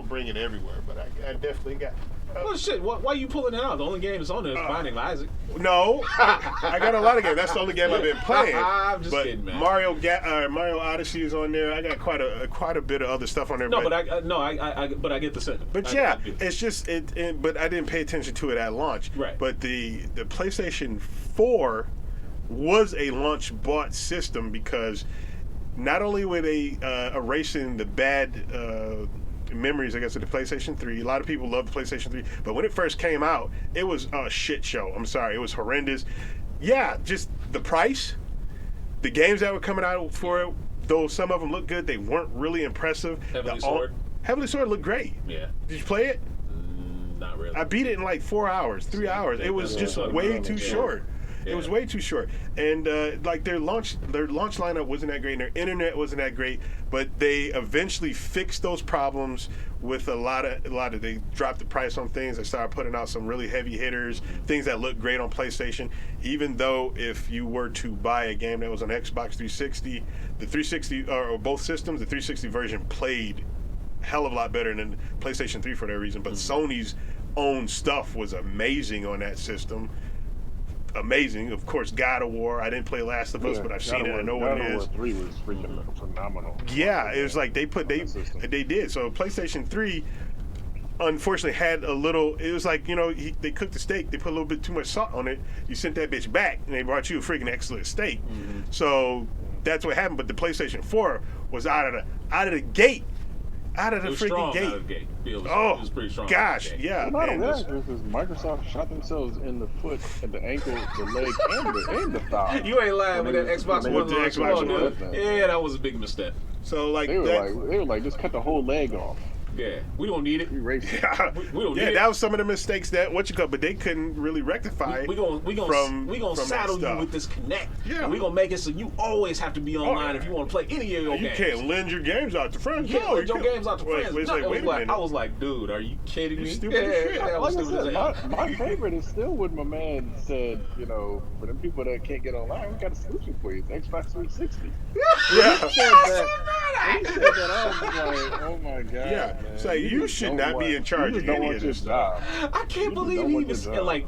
bring it everywhere, but I definitely got. Well, shit. Why are you pulling it out? The only game that's on there is Binding of Isaac. No, I got a lot of games. That's the only game I've been playing. I'm just kidding, man. Mario Odyssey is on there. I got quite a bit of other stuff on there. No, but I get the sentiment. But it's just but I didn't pay attention to it at launch. Right. But the PlayStation 4 was a launch bought system because not only were they erasing the bad memories, I guess, of the PlayStation 3. A lot of people love the PlayStation 3, but when it first came out, it was a shit show. I'm sorry, it was horrendous. Yeah, just the price, the games that were coming out for it, though some of them looked good, they weren't really impressive. Heavenly Sword looked great. Yeah. Did you play it? Not really. I beat it in like 4 hours, 3 hours. It was just way too short. Yeah. It was way too short, and like their launch lineup wasn't that great, and their internet wasn't that great. But they eventually fixed those problems with a lot of. They dropped the price on things. They started putting out some really heavy hitters, things that look great on PlayStation. Even though if you were to buy a game that was on Xbox 360, the 360 or both systems, the 360 version played a hell of a lot better than PlayStation 3 for that reason. But Sony's own stuff was amazing on that system. Amazing, of course. God of War. I didn't play Last of Us, but I've seen it. I know what it is. God of War 3 was freaking phenomenal. Yeah, it was like they did. So PlayStation 3, unfortunately, had a little. It was like they cooked the steak. They put a little bit too much salt on it. You sent that bitch back, and they brought you a freaking excellent steak. So that's what happened. But the PlayStation 4 was out of the gate. out of the It was freaking strong gate. out of the gate. It was pretty strong. Gosh, out of the gate. yeah. Not Man, only those- that, because Microsoft shot themselves in the foot, and the ankle, the leg, and the thigh. You ain't lying When with they that was- Xbox when One they was launch. Xbox Come on, One. dude. Yeah, that was a big misstep. so like They were that. like, just cut the whole leg off. Yeah, we don't need it. Erase it. Yeah, We don't need it. that was some of the mistakes that but they couldn't really rectify. We gonna from that saddle you stuff. with this Connect. Yeah. And we gonna make it so you always have to be online yeah. if you want to play any of your You games. can't lend your games out to friends. You can't No, let your can't. games out to Wait, friends. Wait, No, wait, it was wait a like, minute. I was like, dude, are you kidding me? stupid as shit. that was Like I stupid as said, hell. my favorite is still when my man said, for them people that can't get online, we got a solution for you. It's Xbox 360. Yeah. When he said that, I was like, oh my god. Yeah. Man. It's like, you just should don't not be want- in charge you of just don't any want of your this stuff. job. I can't You believe don't he want was your job. like,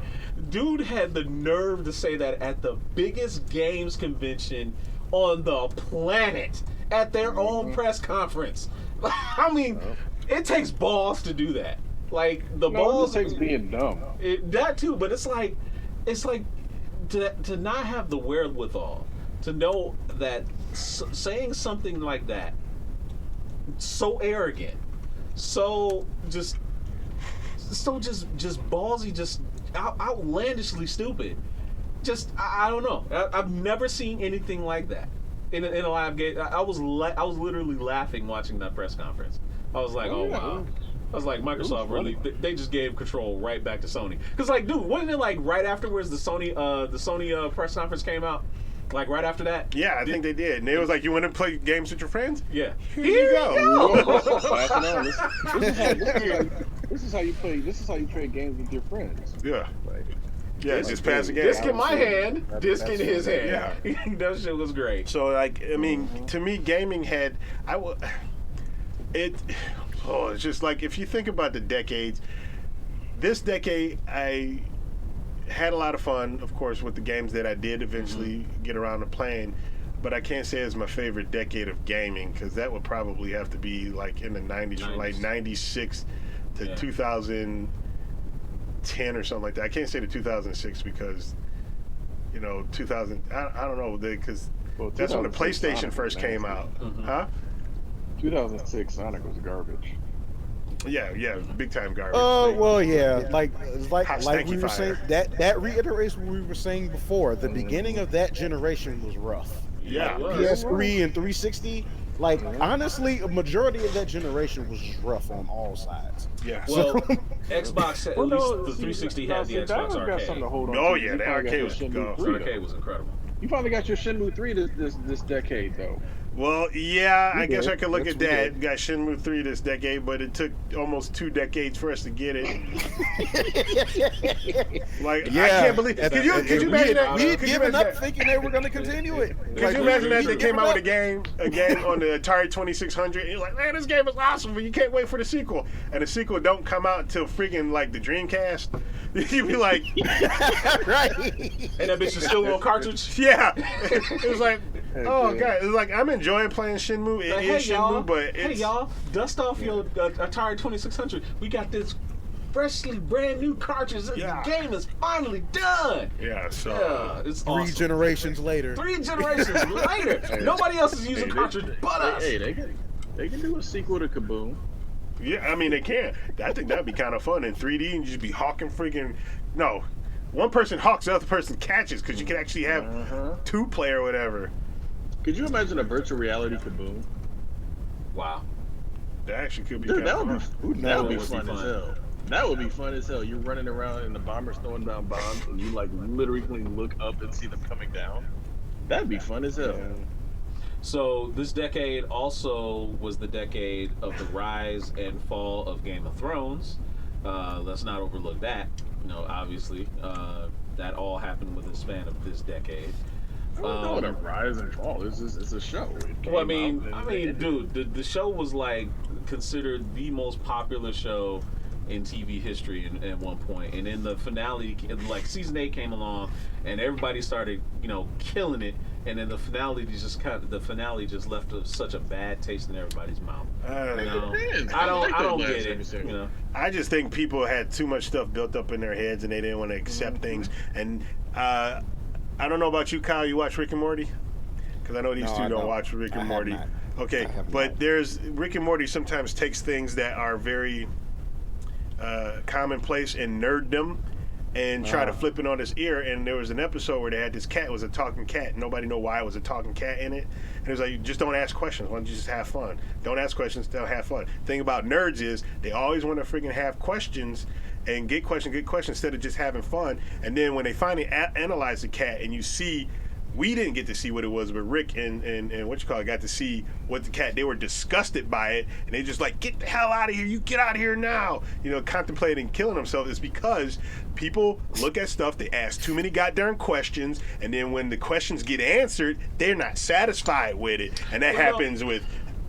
dude had the nerve to say that at the biggest games convention on the planet at their own press conference. I mean, it takes balls to do that. Like the No, balls it just takes being dumb. that too, but it's like to not have the wherewithal to know that saying something like that, so arrogant, so just ballsy, just outlandishly stupid. Just I don't know. I've never seen anything like that in a live game. I was literally laughing watching that press conference. I was like, oh wow. I was like, Microsoft really, they just gave control right back to Sony. Cause like, dude, wasn't it like right afterwards the Sony press conference came out? Like right after that? Yeah, I think they did. And they was like, you want to play games with your friends? Yeah. Here you go. This is how you play. This is how you trade games with your friends. Yeah. Yeah, just pass the game. Disc in my hand, disc in That's his funny. hand. That shit was great. So like, I mean, to me, gaming had it's just like, if you think about the decades, this decade I had a lot of fun, of course, with the games that I did eventually get around to playing, but I can't say it's my favorite decade of gaming, because that would probably have to be like in the 90s, from like 96 to 2010 or something like that. I can't say to 2006 because 2000, I don't know, because that's when the 2006 PlayStation Sonic first was came nasty. out. Huh? 2006 Sonic was garbage. Yeah, big time garbage. Well, yeah, like Hot, we stanky were fire. saying, that reiterates what we were saying before. The beginning of that generation was rough. Yeah. It was. PS3 and 360, like honestly, a majority of that generation was just rough on all sides. Yeah. Well, Xbox, at least the 360 had the Xbox got something to arcade. hold on Oh, to. yeah, You the finally got arcade your was Shenmue go. 3, The though. arcade was incredible. You finally got your Shenmue 3 this decade, though. Well, yeah, I guess did. I could look Yes, at we that. did. Got Shenmue 3 this decade, but it took almost 2 decades for us to get it. Like, I can't believe. Could you imagine that? We had Could you given imagine up that? thinking they were going to continue it. Could you imagine that they came out with a game on the Atari 2600, and you're like, man, this game is awesome, but you can't wait for the sequel. And the sequel don't come out until freaking like the Dreamcast. You'd be like, Right. And that bitch is still on cartridge. yeah. It was like, oh god, it was like, I'm enjoying playing Shenmue. It is Shenmue, but hey it's y'all, dust off your Atari 2600. We got this freshly brand new cartridge. Yeah. The game is finally done. yeah. So Yeah, it's Three awesome. generations later. 3 generations later, nobody else is using cartridge but us. Hey, they can do a sequel to Kaboom. yeah, I mean they can. I think that'd be kind of fun in 3D, and you just be hawking freaking. No, one person hawks, the other person catches, because you can actually have 2-player or whatever. Could you imagine a virtual reality Kaboom? Wow. That actually could be Dude, kind that of would fun. be that would be That would be fun as fun. hell. That would be fun as hell. You're running around and the bombers throwing down bombs, and you like literally look up and see them coming down. That'd be fun as hell. So this decade also was the decade of the rise and fall of Game of Thrones. Let's not overlook that. Obviously, that all happened within the span of this decade. I don't know what a rise and fall. It's a show. It Well, came out and- dude, the show was like considered the most popular show in TV history at one point, and then the finale, like season 8 came along, and everybody started, killing it, and then the finale just left such a bad taste in everybody's mouth. depends. I like don't that get last it. episode. I just think people had too much stuff built up in their heads, and they didn't want to accept things. And I don't know about you, Kyle. You watch Rick and Morty? Because I know these No, two I don't don't. watch Rick I and have Morty. not. Okay, but there's Rick and Morty sometimes takes things that are very commonplace and nerddom and try to flip it on its ear. And there was an episode where they had this cat, it was a talking cat. Nobody know why it was a talking cat in it. And it was like, just don't ask questions. Why don't you just have fun? Don't ask questions, they'll have fun. Thing about nerds is they always want to freaking have questions and get questions instead of just having fun. And then when they finally analyze the cat and you see, we didn't get to see what it was, but Rick and got to see what the cat, they were disgusted by it, and they just like, get the hell out of here, you get out of here now, contemplating killing themselves. Is because people look at stuff, they ask too many goddamn questions, and then when the questions get answered, they're not satisfied with it. And that happens with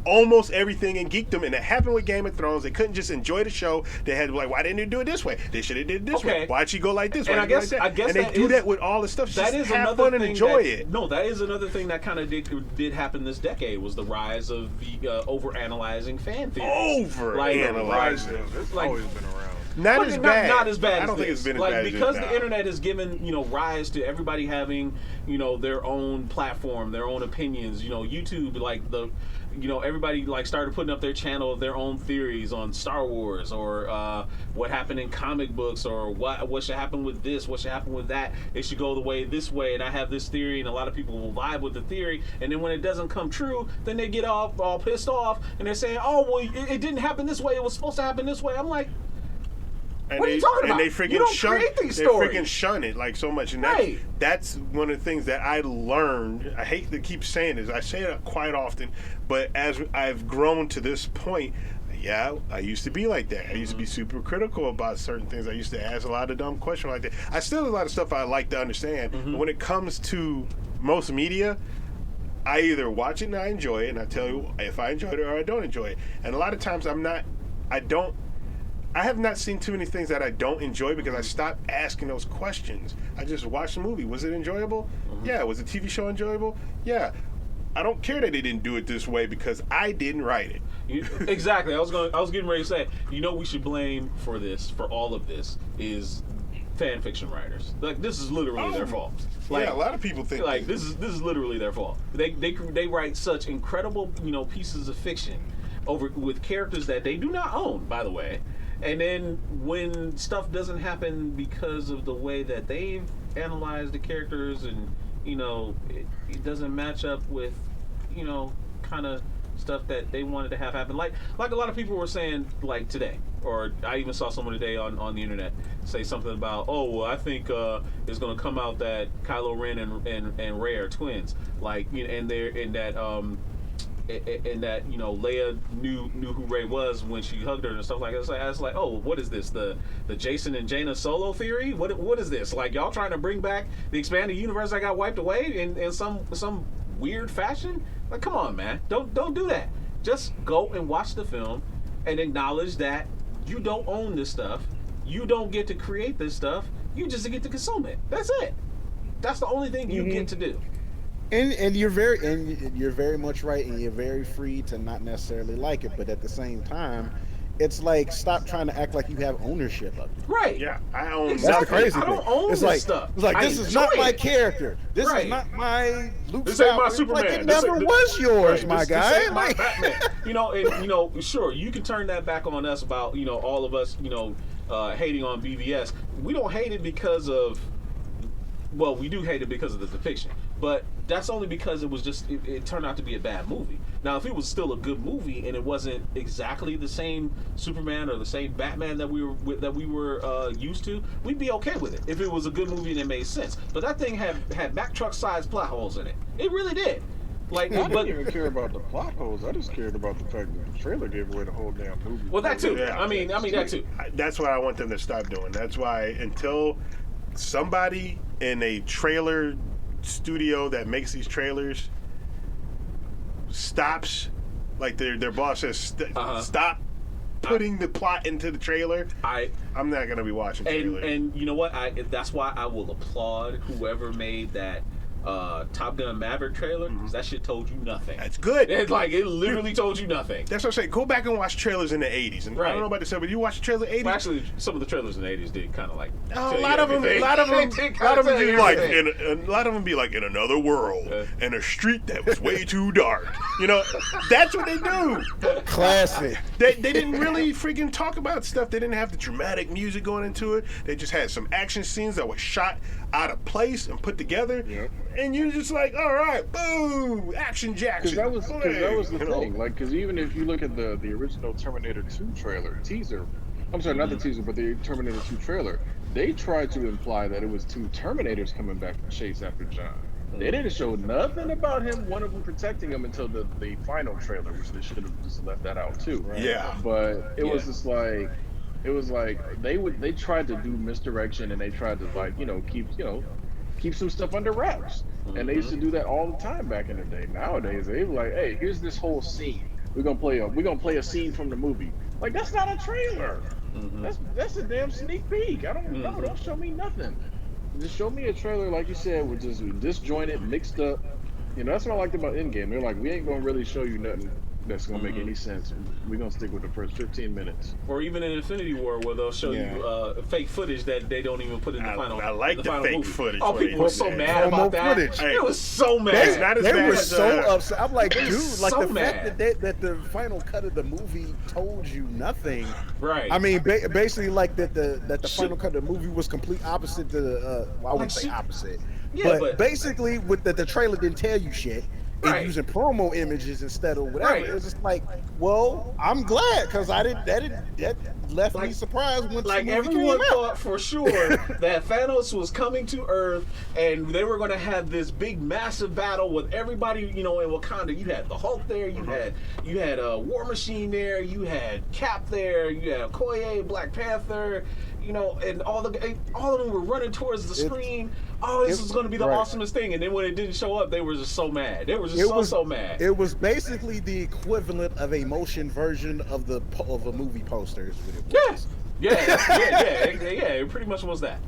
almost everything in geekdom, and it happened with Game of Thrones. They couldn't just enjoy the show. They had to be like, why didn't they do it this way? They should have did it this way. Why'd she go like this? And I guess and they do that with all the stuff. That just is have another fun and thing enjoy it. No, that is another thing that kind of did happen this decade, was the rise of the over-analyzing fan theories. Over-analyzing. It's always been around. Not as bad. Not as bad. I don't think it's been as bad because as the internet has given rise to everybody having their own platform, their own opinions. YouTube, everybody started putting up their channel of their own theories on Star Wars, or what happened in comic books, or what should happen with this, what should happen with that. It should go this way, and I have this theory, and a lot of people will vibe with the theory. And then when it doesn't come true, then they get all pissed off, and they're saying, "Oh, well, it didn't happen this way. It was supposed to happen this way." I'm like, what are you talking about? And they freaking you don't create these they stories. freaking shun it like so much. And that's one of the things that I learned. I hate to keep saying this. I say it quite often. But as I've grown to this point, I used to be like that. I used to be super critical about certain things. I used to ask a lot of dumb questions like that. I still have a lot of stuff I like to understand. But when it comes to most media, I either watch it and I enjoy it, and I tell you if I enjoyed it or I don't enjoy it. And a lot of times I have not seen too many things that I don't enjoy because I stopped asking those questions. I just watched the movie. Was it enjoyable? Yeah. Was the TV show enjoyable? Yeah. I don't care that they didn't do it this way because I didn't write it. Exactly. I was getting ready to say, we should blame for all of this is fan fiction writers. Like, this is literally their fault. A lot of people think this is literally their fault. They write such incredible pieces of fiction with characters that they do not own, by the way. And then when stuff doesn't happen because of the way that they've analyzed the characters, and it doesn't match up with kind of stuff that they wanted to have happen, like a lot of people were saying today, or I even saw someone today on the internet say something about, I think it's going to come out that Kylo Ren and Rey are twins, and they're in that and that Leia knew who Rey was when she hugged her and stuff like that. I was like, oh, what is this? The Jason and Jaina Solo theory? What is this? Like, y'all trying to bring back the expanded universe that got wiped away in some weird fashion? Like, come on, man, don't do that. Just go and watch the film and acknowledge that you don't own this stuff. You don't get to create this stuff. You just get to consume it. That's it. That's the only thing you get to do. And you're very much right, and you're very free to not necessarily like it, but at the same time, it's like, stop trying to act like you have ownership of it. Right. Yeah, I own. Exactly. That's the crazy thing. I don't own this stuff. It's like, this is not my character. This Right. is not my Luke. This ain't my Superman. Like, it never was yours, my guy. This ain't my Batman. And sure, you can turn that back on us about all of us hating on BVS. We don't hate it because of. Well, we do hate it because of the depiction, but that's only because it turned out to be a bad movie. Now, if it was still a good movie and it wasn't exactly the same Superman or the same Batman that we were used to, we'd be okay with it if it was a good movie and it made sense. But that thing had Mack truck-sized plot holes in it. It really did. I didn't even care about the plot holes. I just cared about the fact that the trailer gave away the whole damn movie. Well, that too. Yeah. I mean that too. That's what I want them to stop doing. That's why until somebody in a trailer studio that makes these trailers stops, like their boss says, stop putting the plot into the trailer, I'm not gonna be watching trailers. And you know what? That's why I will applaud whoever made that Top Gun Maverick trailer, 'cause that shit told you nothing. That's good. It literally told you nothing. That's what I'm saying. Go back and watch trailers in the 80s. And I don't know about the 70s, but you watch the trailer in the 80s? Well, actually, some of the trailers in the 80s did kind of like. A lot of them be like in another world, in a street that was way too dark. You know, that's what they do. Classic. They didn't really freaking talk about stuff. They didn't have the dramatic music going into it. They just had some action scenes that were shot out of place and put together. Yep. And you're just like, all right, boom, action Jackson. Because that was the thing. Like, because even if you look at the original Terminator 2 teaser, I'm sorry, not the teaser, but the Terminator 2 trailer, they tried to imply that it was two Terminators coming back to chase after John. They didn't show nothing about him, one of them protecting him until the final trailer, which they should have just left that out too. Right? Yeah. But it was just like, they tried to do misdirection, and they tried to keep some stuff under wraps. And they used to do that all the time back in the day. Nowadays, they were like, hey, here's this whole scene. We're gonna play a scene from the movie. Like, that's not a trailer. That's a damn sneak peek. I don't know. Don't show me nothing. Just show me a trailer, like you said, with just disjointed, mixed up. You know, that's what I liked about Endgame. They're like, we ain't gonna really show you nothing that's gonna make any sense. We're gonna stick with the first 15 minutes. Or even in Infinity War, where they'll show you fake footage that they don't even put in the final. I like the fake footage. Oh, people were so mad about that. Footage. It was so mad. They were so upset. I'm like, dude, like so the fact that the final cut of the movie told you nothing. Right. I mean, basically, like that the final cut of the movie was complete opposite to the. I wouldn't say opposite, but basically, with the trailer didn't tell you shit. And using promo images instead of whatever. It was just like, well, I'm glad because that left me surprised when like everyone thought for sure that Thanos was coming to Earth and they were going to have this big massive battle with everybody, in Wakanda. You had the Hulk there, you had War Machine there, you had Cap there, you had Okoye, Black Panther, and all of them were running towards the screen. This is going to be the awesomest thing. And then when it didn't show up, they were just so mad. They were just so mad. It was basically the equivalent of a motion version of a movie poster. Yeah. It pretty much was that.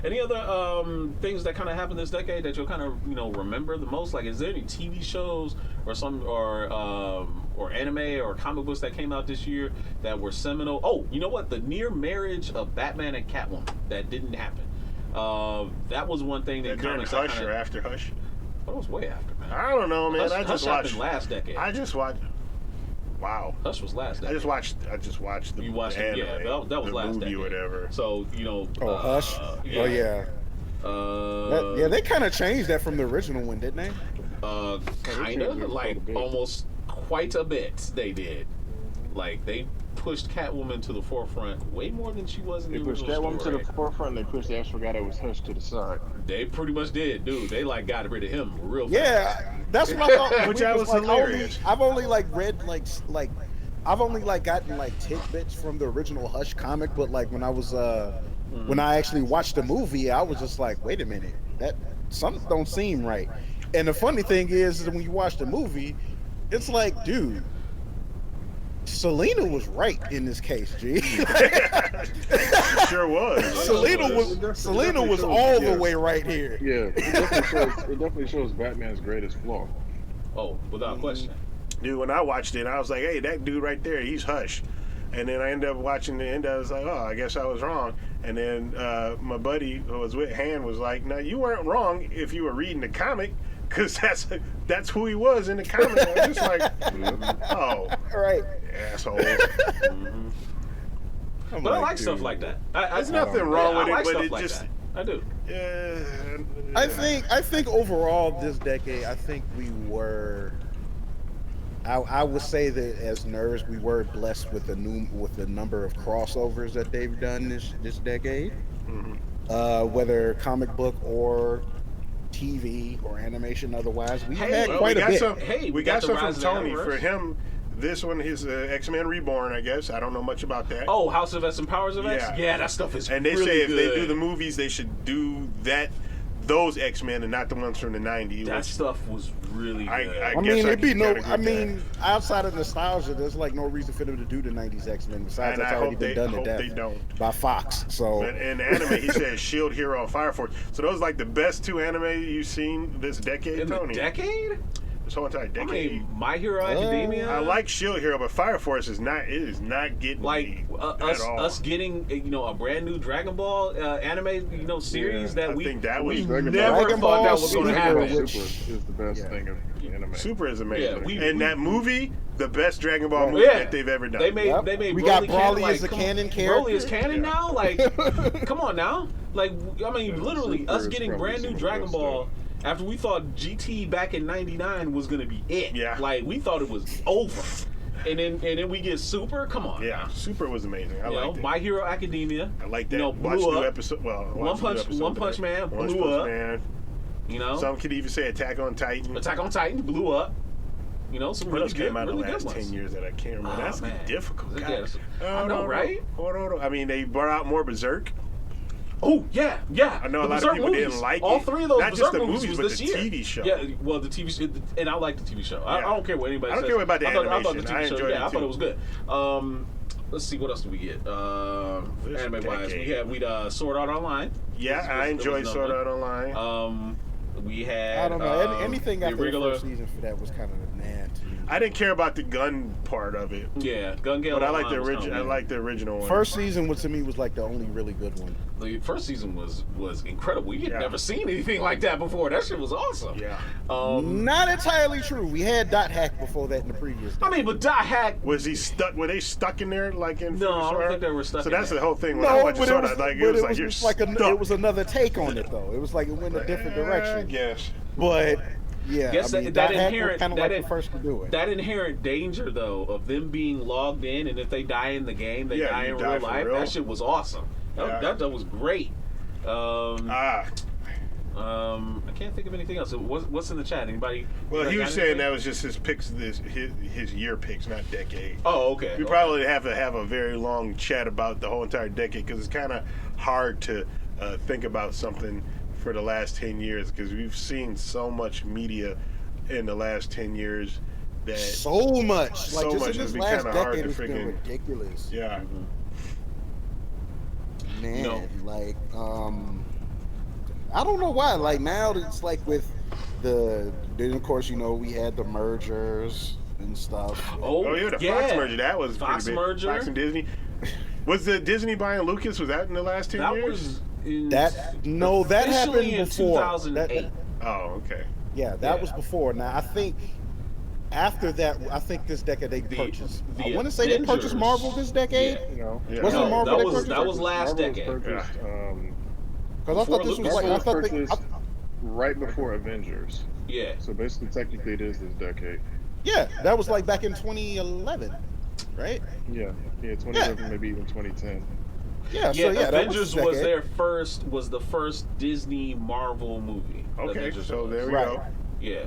Any other things that kind of happened this decade that you'll kind of remember the most? Like, is there any TV shows or anime or comic books that came out this year that were seminal? Oh, you know what? The near marriage of Batman and Catwoman that didn't happen. That was one thing that during Hush or after Hush? That was way after, man. I don't know, man. Hush happened last decade. I just watched. Wow. Hush was last decade. I just watched the You watched anime, it, that was the last movie decade. Or whatever. So Hush. Yeah. They kind of changed that from the original one, didn't they? Kind of, like almost quite a bit. They did. Like they pushed Catwoman to the forefront way more than she was in the original story. They pushed Catwoman to the forefront. They pushed Ash Forgot It Was Hush to the side. They pretty much did, dude. They got rid of him real fast. Yeah, that's what I thought. Which was hilarious. I've only read I've only gotten tidbits from the original Hush comic, but when I was when I actually watched the movie, I was just like, wait a minute, that something don't seem right. And the funny thing is when you watch the movie, it's like, dude, Selena was right in this case, G. Sure was. Selena was all the way right here. Yeah, it definitely shows Batman's greatest flaw. Oh, without question. Dude, when I watched it, I was like, hey, that dude right there, he's Hush. And then I ended up watching the end. I was like, oh, I guess I was wrong. And then my buddy who was with Han was like, no, you weren't wrong if you were reading the comic, because that's who he was in the comic. I was just like, oh, right, asshole. But I like stuff like that. There's nothing wrong with it, but it just. That. I do. Yeah. I think overall this decade, I think we were. I would say that as nerds, we were blessed with the number of crossovers that they've done this decade. Whether comic book or TV or animation, otherwise, we had quite a bit. We got some from Tony. For him, this one is X-Men Reborn, I guess. I don't know much about that. Oh, House of X and Powers of X? Yeah, that stuff is and they really say if good. they do the movies, they should do that those X-Men and not the ones from the 90s. That stuff was really good. I mean, it'd be no. I mean, outside of nostalgia, there's like no reason for them to do the '90s X-Men. Besides, that's already been done to death by Fox. So, in the anime, he said Shield Hero and Fire Force. So those are like the best two anime you've seen this decade. In Tony. the decade? This whole entire decade. I mean, My Hero Academia. I like Shield Hero, but Fire Force is not. It is not getting like me at all. us getting a brand new Dragon Ball anime series that we never thought that was going to happen. Super is the best thing of anime. Super is amazing. Yeah, and that movie, the best Dragon Ball movie that they've ever done. They made we Broly got Broly as like, a canon character. Broly is canon now. Like, come on now. Like, I mean, literally, Super us is getting probably brand new some of the Dragon best Ball. After we thought GT back in '99 was gonna be it, like we thought it was over, and then we get Super. Come on, Super was amazing. I liked it. My Hero Academia. I like that. Blew up. New episode. Well, One Punch Man blew up. Some could even say Attack on Titan. Attack on Titan blew up. Some what really else good, came out in really the last good 10 years that I can't remember. That's difficult. Yeah, I know, right? Hold on. I mean, they brought out more Berserk. Oh yeah. I know a lot Berserk of people movies. didn't like all it. three of those Not Berserk just the movies movies, was but this the year. TV show. Yeah, well, the TV show, and I like the TV show. I don't care what anybody says. I don't care about the animation. animation. I thought the TV show. I thought it was good. Let's see, what else do we get? Anime wise, we Sword Art Online. Yeah, I enjoyed Sword Art Online. We had. I don't know. Anything after regular the first season for that was kind of mad to me. I didn't care about the gun part of it. Yeah, Gun Gale. But I like the original. I like the original one. First season, to me, was like the only really good one. The first season was incredible. You had never seen anything like that before. That shit was awesome. Yeah. Not entirely true. We had Dot Hack before that in the previous. I mean, but Dot Hack was he stuck? Were they stuck in there like in? No, I don't think they were stuck. So that's the whole thing. When no, I watched but Sword Art, it was like you're stuck. It was another take on it though. It was like it went a different direction. Yes. But yeah, guess I mean, that Dot Hack inherent was kind of like the first to do it. That inherent danger though of them being logged in, and if they die in the game, they die in real life. That shit was awesome. That was great. I can't think of anything else. What's in the chat? Anybody? Well, he was saying that was just his picks, his year picks, not decade. Oh, okay. We probably have to have a very long chat about the whole entire decade because it's kind of hard to think about something for the last 10 years because we've seen so much media in the last 10 years that so much, like just in this last decade, it's been ridiculous. Yeah. Man, like I don't know why. Like now, it's like with then of course we had the mergers and stuff. Oh yeah, the Fox merger. That was Fox pretty big. merger. Fox and Disney. Was the Disney buying Lucas? Was that in the last 10 years? That happened before. 2008. Oh, okay. Yeah, that was before. Now I think after that, this decade they purchased. I want to say they purchased Marvel this decade. Wasn't Marvel they purchased? That was last decade. Because I thought this was like purchased right before Avengers. Yeah. So basically, technically, it is this decade. Yeah, that was like back in 2011, right? Yeah, 2011, maybe even 2010. Yeah, so Avengers was the first Disney Marvel movie. Okay, so there we go. Yeah.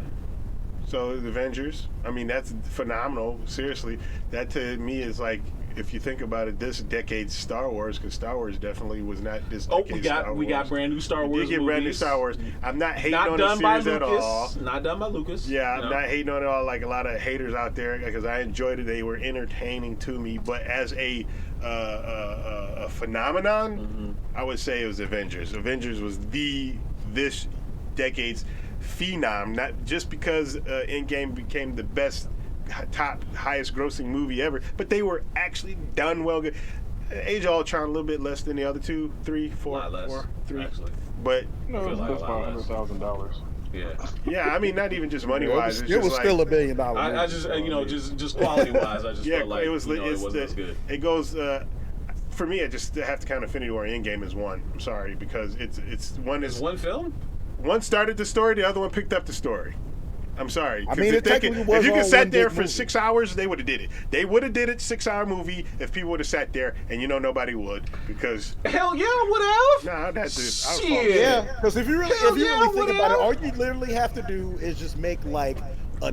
So the Avengers, I mean, that's phenomenal. Seriously, that to me is like, if you think about it, this decade's Star Wars, because Star Wars definitely was not this decade's Star Wars. We got brand new Star Wars. We did get brand new Star Wars. I'm not hating on the series at all. Not done by Lucas. Yeah, I'm not hating on it all like a lot of haters out there because I enjoyed it. They were entertaining to me, but as a phenomenon, I would say it was Avengers. Avengers was this decade's phenom, not just because Endgame became the best, highest grossing movie ever, but they were actually done well. Good. Age of Ultron a little bit less than the other 2, 3, 4, a lot less, 4, 3, actually. But no, it was about $100,000. Yeah, I mean, not even just money wise. It was still $1 billion. I just just quality wise, I just felt like it wasn't as good. It goes. For me, I just have to count Infinity War. Endgame is one. I'm sorry because it's one is one film. One started the story, the other one picked up the story. I'm sorry. I mean, if you could sat there for 6 hours, they would have did it. They would have did it 6-hour movie if people would have sat there, and nobody would because. Hell yeah, would have. Nah, that's it. Shit. Yeah, because if you really think about it, all you literally have to do is just make like a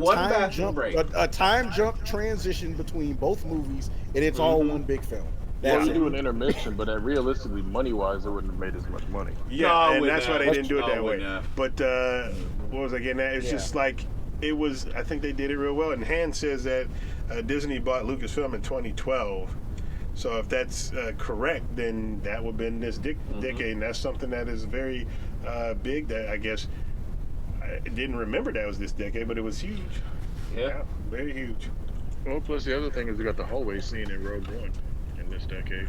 time jump transition between both movies, and it's all one big film. That's you it. do an intermission, but realistically, money-wise, it wouldn't have made as much money. Yeah, No, it and wouldn't that's why have. they didn't do it No, that it way. wouldn't have. But what was I getting at? It's Yeah. just like it was. I think they did it real well. And Han says that Disney bought Lucasfilm in 2012. So if that's correct, then that would have been this decade, and that's something that is very big. That I guess I didn't remember that was this decade, but it was huge. Yeah. Very huge. Well, plus the other thing is we got the hallway scene in Rogue One in this decade.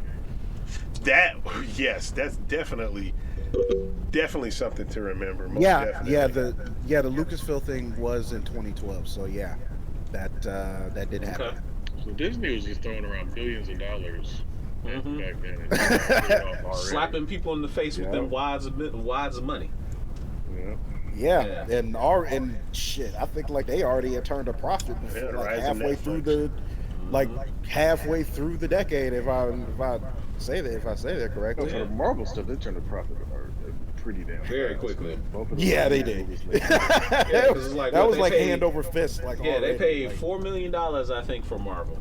That yes, that's definitely something to remember. Most Yeah, definitely. the Lucasfilm thing was in 2012. So yeah, that did happen. Okay. So Disney was just throwing around billions of dollars Mhm. back then. And paid off already. Slapping people in the face with Yeah. them wads of money. Yeah. Yeah, and shit, I think like they already had turned a profit before, Yeah, like rise of halfway through halfway through the decade. If I say that correctly. For the Marvel stuff, they turned a profit pretty damn Very fast. quickly. Both of Yeah, they Marvel did. movies made- Yeah, 'cause it's like that what was they like paid- hand over fist. Like Yeah, they already, paid like, $4 million, I think, for Marvel,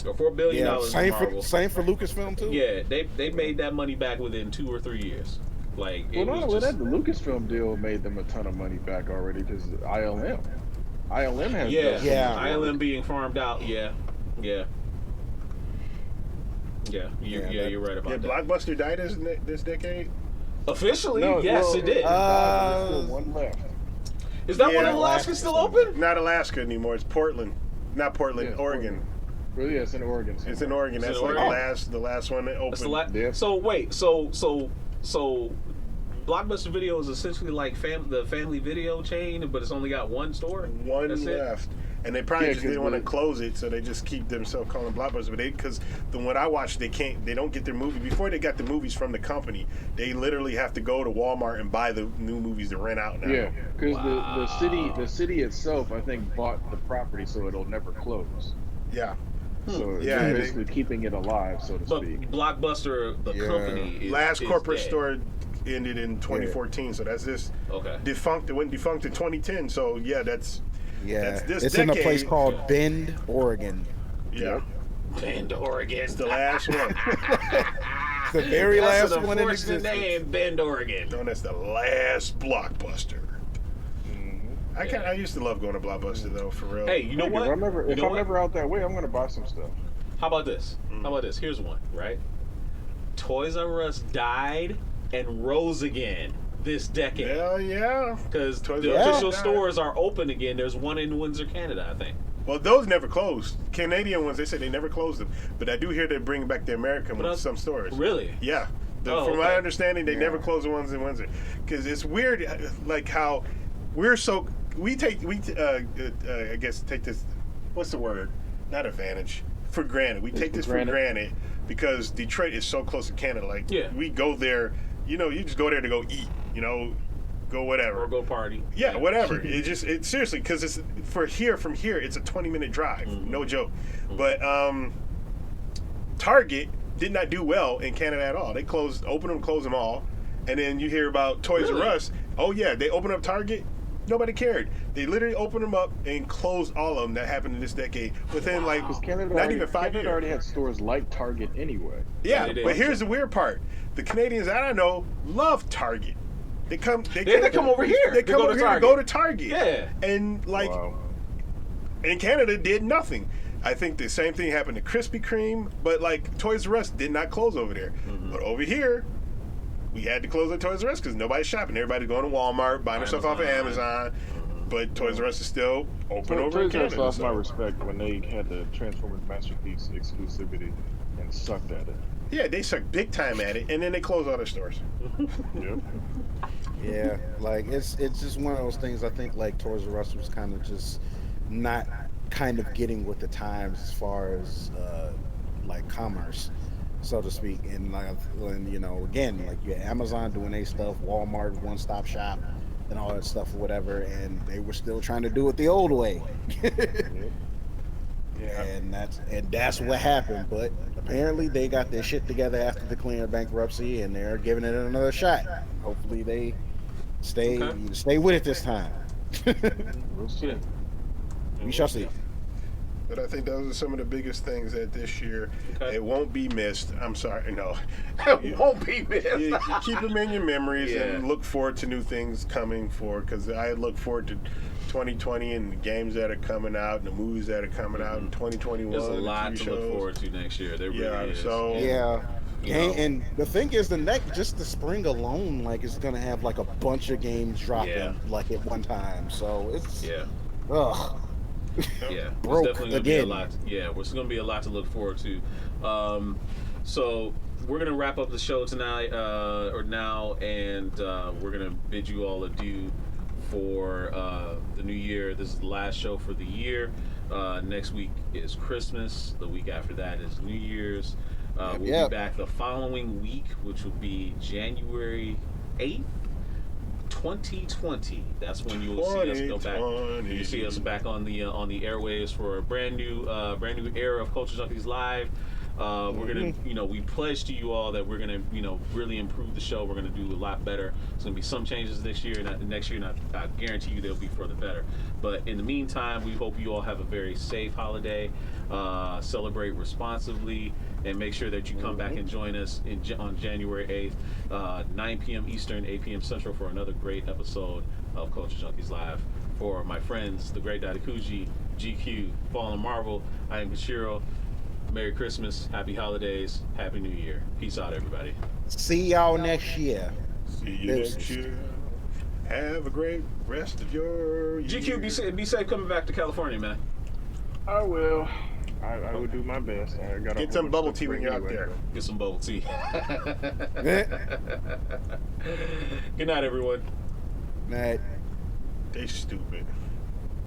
or $4 billion Yeah, for Marvel. same for Lucasfilm too. Yeah, they made that money back within 2 or 3 years. Like Well, it not was only just, that, the Lucasfilm deal made them a ton of money back already because ILM has yeah, Yeah. ILM being farmed out. Yeah. You're right about Did that. Blockbuster die this decade? Officially, yes, it did. There's still one left. Is that one yeah, in Alaska still open? Not Alaska anymore. It's Portland. Not Portland, Yeah, Oregon. Well, yeah, it's in Oregon. It's in Oregon. It's That's in like Oregon? the last one that That's the opened. Yeah. So wait, so Blockbuster Video is essentially like the family video chain, but it's only got one store. One That's it? left. And they probably Yeah, just 'cause didn't want to the- close it, so they just keep themselves calling Blockbuster. But because the one I watched, they don't get their movie before they got the movies from the company. They literally have to go to Walmart and buy the new movies to rent out now. Yeah, because the city itself, I think, bought the property so it'll never close. Yeah. So Yeah, they're they- basically keeping it alive, so to But speak. Blockbuster, the Yeah. company, is, Last is corporate dead. store ended in 2014, so that's this Okay. defunct. It went defunct in 2010. So yeah, that's this it's in a place decade. called Bend, Oregon. yeah. Bend, Oregon. It's the last one. The very That's last an one in unfortunate existence. name, Bend, Oregon. Known as the last Blockbuster. I used to love going to Blockbuster though, for real. Hey, you know If what? I'm ever, You know what? out that way, I'm gonna buy some stuff. How about this? Here's one, right? Toys R Us died and rose again this decade. Hell yeah. Because Toys the R Us official died. stores are open again. There's one in Windsor, Canada, I think. Well, those never closed. Canadian ones, they said they never closed them. But I do hear they're bringing back the American But ones to some stores. Really? Yeah. Oh, from my okay. understanding, they never close the ones in Windsor. Because it's weird, like how I guess take this, what's the word? Not advantage. For granted. We take this for granted because Detroit is so close to Canada. Like, Yeah. we go there, you just go there to go eat, go whatever. Or go party. Yeah, whatever. It seriously, because it's from here, it's a 20-minute drive. No joke. But Target did not do well in Canada at all. They open them, close them all, and then you hear about Toys R Really? Us. Oh yeah, they opened up Target. Nobody cared. They literally opened them up and closed all of them. That happened in this decade within like Because Canada not even 5 Canada years. already had stores like Target anyway. Yeah, they did. but here's the weird part: the Canadians I don't know love Target. They come over here. They They come go to over here to Target. go to Target. Yeah. And like. Wow. And Canada did nothing. I think the same thing happened to Krispy Kreme, but like Toys R Us did not close over there. But over here, we had to close at Toys R Us because nobody's shopping. Everybody's going to Walmart, buying their stuff off of Amazon. But Toys R Us is still open over in Toys R Us Canada. lost my So. respect when they had the Transformers Masterpiece exclusivity and sucked at it. Yeah, they suck big time at it, and then they close all their stores. Yep. Yeah, like it's just one of those things. I think like Toys R Us was kind of just not kind of getting with the times as far as like commerce, so to speak. And like, again, like you had Amazon doing their stuff, Walmart one stop shop, and all that stuff or whatever, and they were still trying to do it the old way. Yeah. And that's what happened. But apparently they got their shit together after declaring bankruptcy, and they're giving it another shot. Hopefully they stay with it this time. We'll see. We shall see. But I think those are some of the biggest things that this year it won't be missed. I'm sorry, no, It won't be missed. you keep them in your memories Yeah. and look forward to new things coming forward. Because I look forward to 2020 and the games that are coming out and the movies that are coming out in 2021. There's a lot TV to shows. look forward to next year. There really is. So Yeah. You know. And the thing is, just the spring alone, like, is gonna have like a bunch of games dropping like at one time. So it's ugh. Yeah, Broke it's definitely gonna be a again. lot. Yeah, it's gonna be a lot to look forward to. So we're gonna wrap up the show tonight, or now, and we're gonna bid you all adieu for the new year. This is the last show for the year. Next week is Christmas. The week after that is New Year's. We'll be back the following week, which will be January 8th. 2020. That's when you will see us go back. You see us back on the airwaves for a brand new era of Culture Junkies Live. We're gonna, we pledge to you all that we're gonna, really improve the show. We're gonna do a lot better. There's gonna be some changes this year, and next year, and I guarantee you they'll be for the better. But in the meantime, we hope you all have a very safe holiday. Celebrate responsibly, and make sure that you come back and join us on January 8th, 9 p.m. Eastern, 8 p.m. Central for another great episode of Culture Junkies Live. For my friends, the great Daddy Kuji, GQ, Fallen Marvel, I am Kashiro. Merry Christmas, Happy Holidays, Happy New Year. Peace out, everybody. See y'all next year. See you next year. Have a great rest of your year. GQ, be safe coming back to California, man. I will. I will do my best. I got Get some bubble tea when you're out there. Get some bubble tea. Good night, everyone. Night. They stupid.